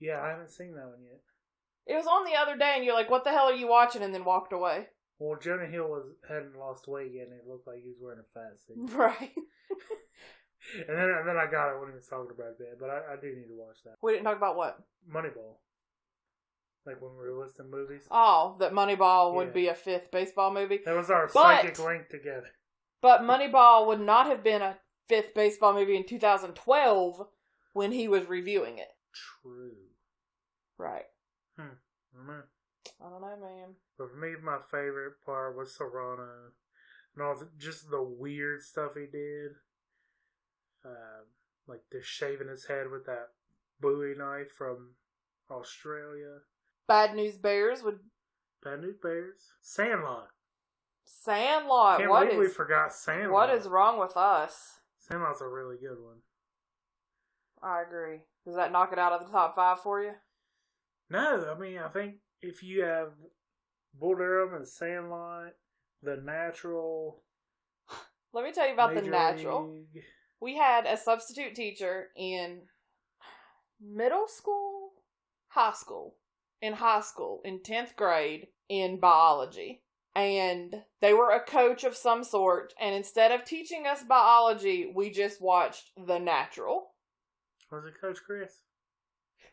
Speaker 1: Yeah, I haven't seen that one yet.
Speaker 2: It was on the other day and you're like, what the hell are you watching? And then walked away.
Speaker 1: Well, Jonah Hill hadn't lost weight yet and it looked like he was wearing a fat suit.
Speaker 2: Right.
Speaker 1: and then I got it when he was talking about that, but I do need to watch that.
Speaker 2: We didn't talk about what?
Speaker 1: Moneyball. Like when we were listing movies.
Speaker 2: Oh, that Moneyball would be a fifth baseball movie.
Speaker 1: That was our psychic link together.
Speaker 2: But Moneyball would not have been a fifth baseball movie in 2012 when he was reviewing it.
Speaker 1: True.
Speaker 2: Right.
Speaker 1: I
Speaker 2: don't know, man.
Speaker 1: But for me, my favorite part was Serrano. And all just the weird stuff he did. Like the shaving his head with that Bowie knife from Australia.
Speaker 2: Bad News Bears.
Speaker 1: Sandlot.
Speaker 2: Can't
Speaker 1: believe we forgot Sandlot.
Speaker 2: What is wrong with us?
Speaker 1: Sandlot's a really good one.
Speaker 2: I agree. Does that knock it out of the top 5 for you?
Speaker 1: No, I mean, I think if you have Bull Durham and Sandlot, The Natural.
Speaker 2: Let me tell you about
Speaker 1: Major
Speaker 2: The Natural.
Speaker 1: League.
Speaker 2: We had a substitute teacher in middle school, high school. In high school, in 10th grade, in biology. And they were a coach of some sort, and instead of teaching us biology, we just watched The Natural.
Speaker 1: Was it Coach Chris?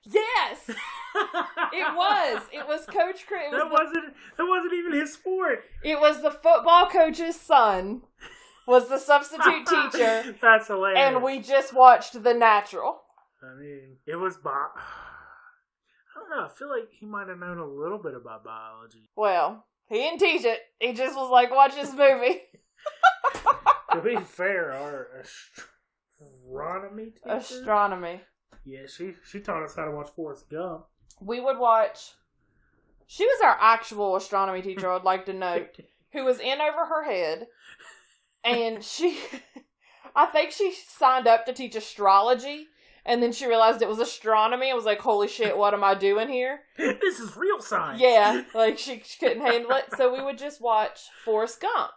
Speaker 2: Yes! It was. It was Coach Chris.
Speaker 1: That wasn't even his sport.
Speaker 2: It was the football coach's son, was the substitute teacher.
Speaker 1: That's hilarious.
Speaker 2: And we just watched The Natural.
Speaker 1: I mean, it was I don't know. I feel like he might have known a little bit about biology.
Speaker 2: Well, he didn't teach it. He just was like, watch this movie.
Speaker 1: To be fair, our astronomy teacher?
Speaker 2: Astronomy.
Speaker 1: Yeah, she taught us how to watch Forrest Gump.
Speaker 2: We would watch... She was our actual astronomy teacher, I'd like to note, who was in over her head. And I think she signed up to teach astrology, and then she realized it was astronomy and was like, holy shit, what am I doing here?
Speaker 1: This is real science.
Speaker 2: Yeah, like she couldn't handle it, so we would just watch Forrest Gump.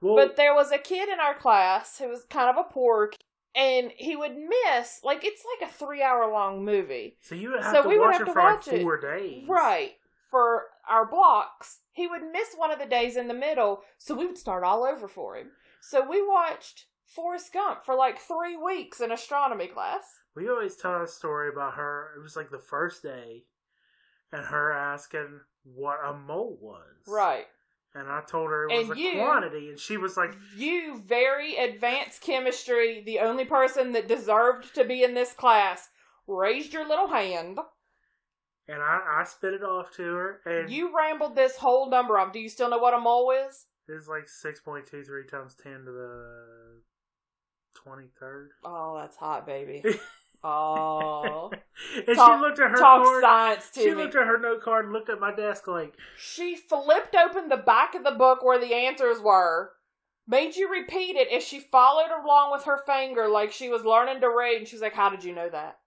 Speaker 1: Well,
Speaker 2: But there was a kid in our class who was kind of a poor kid, and he would miss, like, it's like a 3-hour long movie.
Speaker 1: so you would have to watch it for like 4 days.
Speaker 2: Right, for our blocks. He would miss one of the days in the middle, so we would start all over for him. So we watched Forrest Gump for like 3 weeks in astronomy class.
Speaker 1: We always tell a story about her. It was like the first day, and her asking what a mole was.
Speaker 2: Right.
Speaker 1: And I told her it was a quantity, and she was like,
Speaker 2: You, very advanced chemistry, the only person that deserved to be in this class, raised your little hand.
Speaker 1: and I spit it off to her, and
Speaker 2: You rambled this whole number off. Do you still know what a mole is?
Speaker 1: it's like 6.23 times 10 to the 23rd.
Speaker 2: Oh, that's hot, baby. Oh.
Speaker 1: And she looked at her
Speaker 2: Talk
Speaker 1: card.
Speaker 2: science to
Speaker 1: She
Speaker 2: me.
Speaker 1: looked at her note card and looked at my desk like,
Speaker 2: She flipped open the back of the book where the answers were, made you repeat it as she followed along with her finger like she was learning to read, and she was like, how did you know that?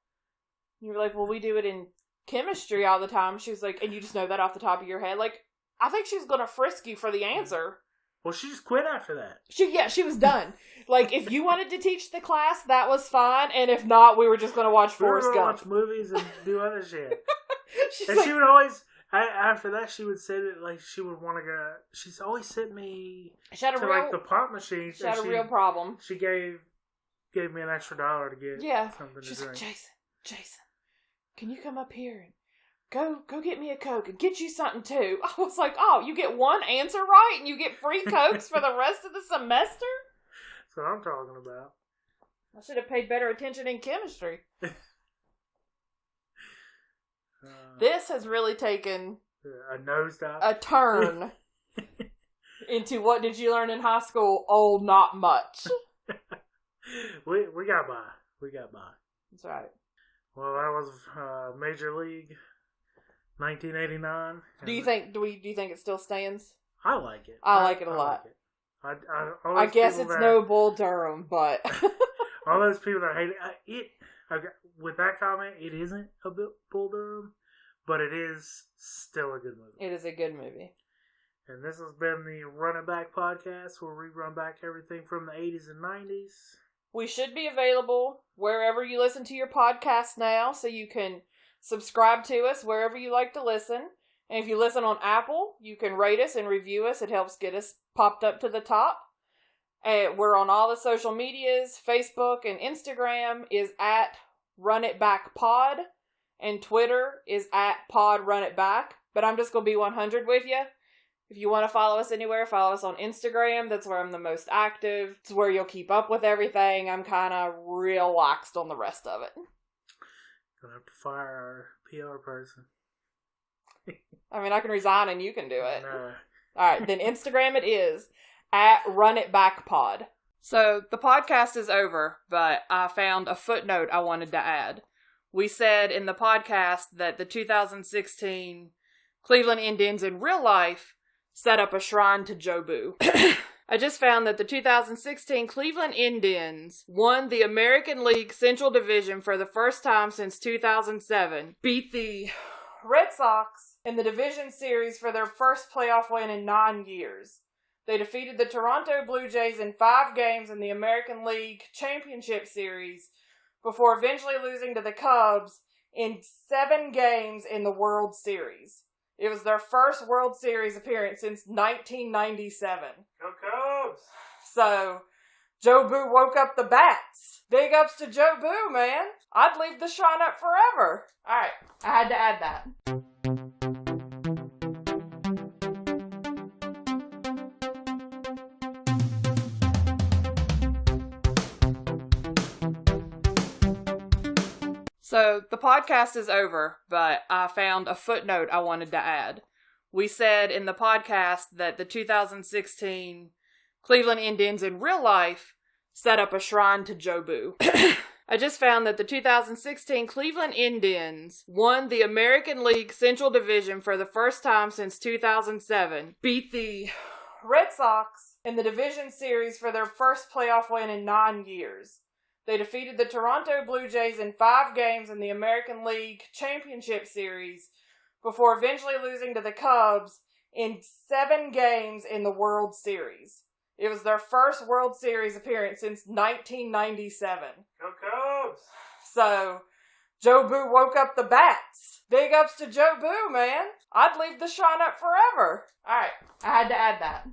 Speaker 2: And you were like, well, we do it in chemistry all the time. She was like, and you just know that off the top of your head? Like, I think she was going to frisk you for the answer.
Speaker 1: well, she just quit after that.
Speaker 2: She was done. Like, if you wanted to teach the class, that was fine, and if not, we were just going to watch Forrest
Speaker 1: We were going
Speaker 2: Gump.
Speaker 1: to watch movies and do other shit.
Speaker 2: She's
Speaker 1: And
Speaker 2: like,
Speaker 1: she would always, after that, she would say that, like, she would want to go, she's always sent me
Speaker 2: she had a
Speaker 1: to,
Speaker 2: real,
Speaker 1: like, the pop machine.
Speaker 2: she had a real problem.
Speaker 1: She gave me an extra $1 to get something to
Speaker 2: She's
Speaker 1: drink.
Speaker 2: like, Jason, can you come up here and go get me a Coke and get you something too? I was like, oh, you get one answer right and you get free Cokes for the rest of the semester?
Speaker 1: That's what I'm talking about.
Speaker 2: I should have paid better attention in chemistry. This has really taken
Speaker 1: A nosedive.
Speaker 2: a turn into what did you learn in high school? Oh, not much.
Speaker 1: We got by. We got by.
Speaker 2: That's right.
Speaker 1: Well, that was Major League 1989.
Speaker 2: Do you think it still stands?
Speaker 1: I like it.
Speaker 2: I like it a lot.
Speaker 1: Like it. All
Speaker 2: I
Speaker 1: those
Speaker 2: guess
Speaker 1: people
Speaker 2: it's
Speaker 1: that-
Speaker 2: no Bull Durham, but
Speaker 1: all those people that hate it. Okay, with that comment, it isn't a Bull Durham, but it is still a good movie.
Speaker 2: it is a good movie.
Speaker 1: And this has been the Run It Back podcast, where we run back everything from the 80s and 90s.
Speaker 2: We should be available wherever you listen to your podcast now, so you can subscribe to us wherever you like to listen. And if you listen on Apple, you can rate us and review us. It helps get us popped up to the top. We're on all the social medias. Facebook and Instagram is at Run It Back Pod, and Twitter is at Pod Run It Back. But I'm just going to be 100 with you. If you want to follow us anywhere, follow us on Instagram. That's where I'm the most active. It's where you'll keep up with everything. I'm kind of real laxed on the rest of it.
Speaker 1: Gonna have to fire our PR person.
Speaker 2: I mean, I can resign and you can do it.
Speaker 1: No.
Speaker 2: Alright, then Instagram it is at Run It Back Pod. So the podcast is over, but I found a footnote I wanted to add. We said in the podcast that the 2016 Cleveland Indians in real life set up a shrine to Jobu. I just found that the 2016 Cleveland Indians won the American League Central Division for the first time since 2007. Beat the Red Sox in the division series for their first playoff win in 9 years. They defeated the Toronto Blue Jays in 5 games in the American League Championship Series before eventually losing to the Cubs in 7 games in the World Series. It was their first World Series appearance since 1997.
Speaker 1: Go Cubs!
Speaker 2: So, Jobu woke up the bats. Big ups to Jobu, man. I'd leave the shrine up forever. Alright, I had to add that. So, the podcast is over, but I found a footnote I wanted to add. We said in the podcast that the 2016 Cleveland Indians in real life set up a shrine to Jobu. I just found that the 2016 Cleveland Indians won the American League Central Division for the first time since 2007. Beat the Red Sox in the division series for their first playoff win in 9 years. They defeated the Toronto Blue Jays in 5 games in the American League Championship Series before eventually losing to the Cubs in 7 games in the World Series. It was their first World Series appearance since 1997.
Speaker 1: Go Cubs!
Speaker 2: So, Joe Boo woke up the bats. Big ups to Joe Boo, man. I'd leave the Shrine up forever. Alright, I had to add that.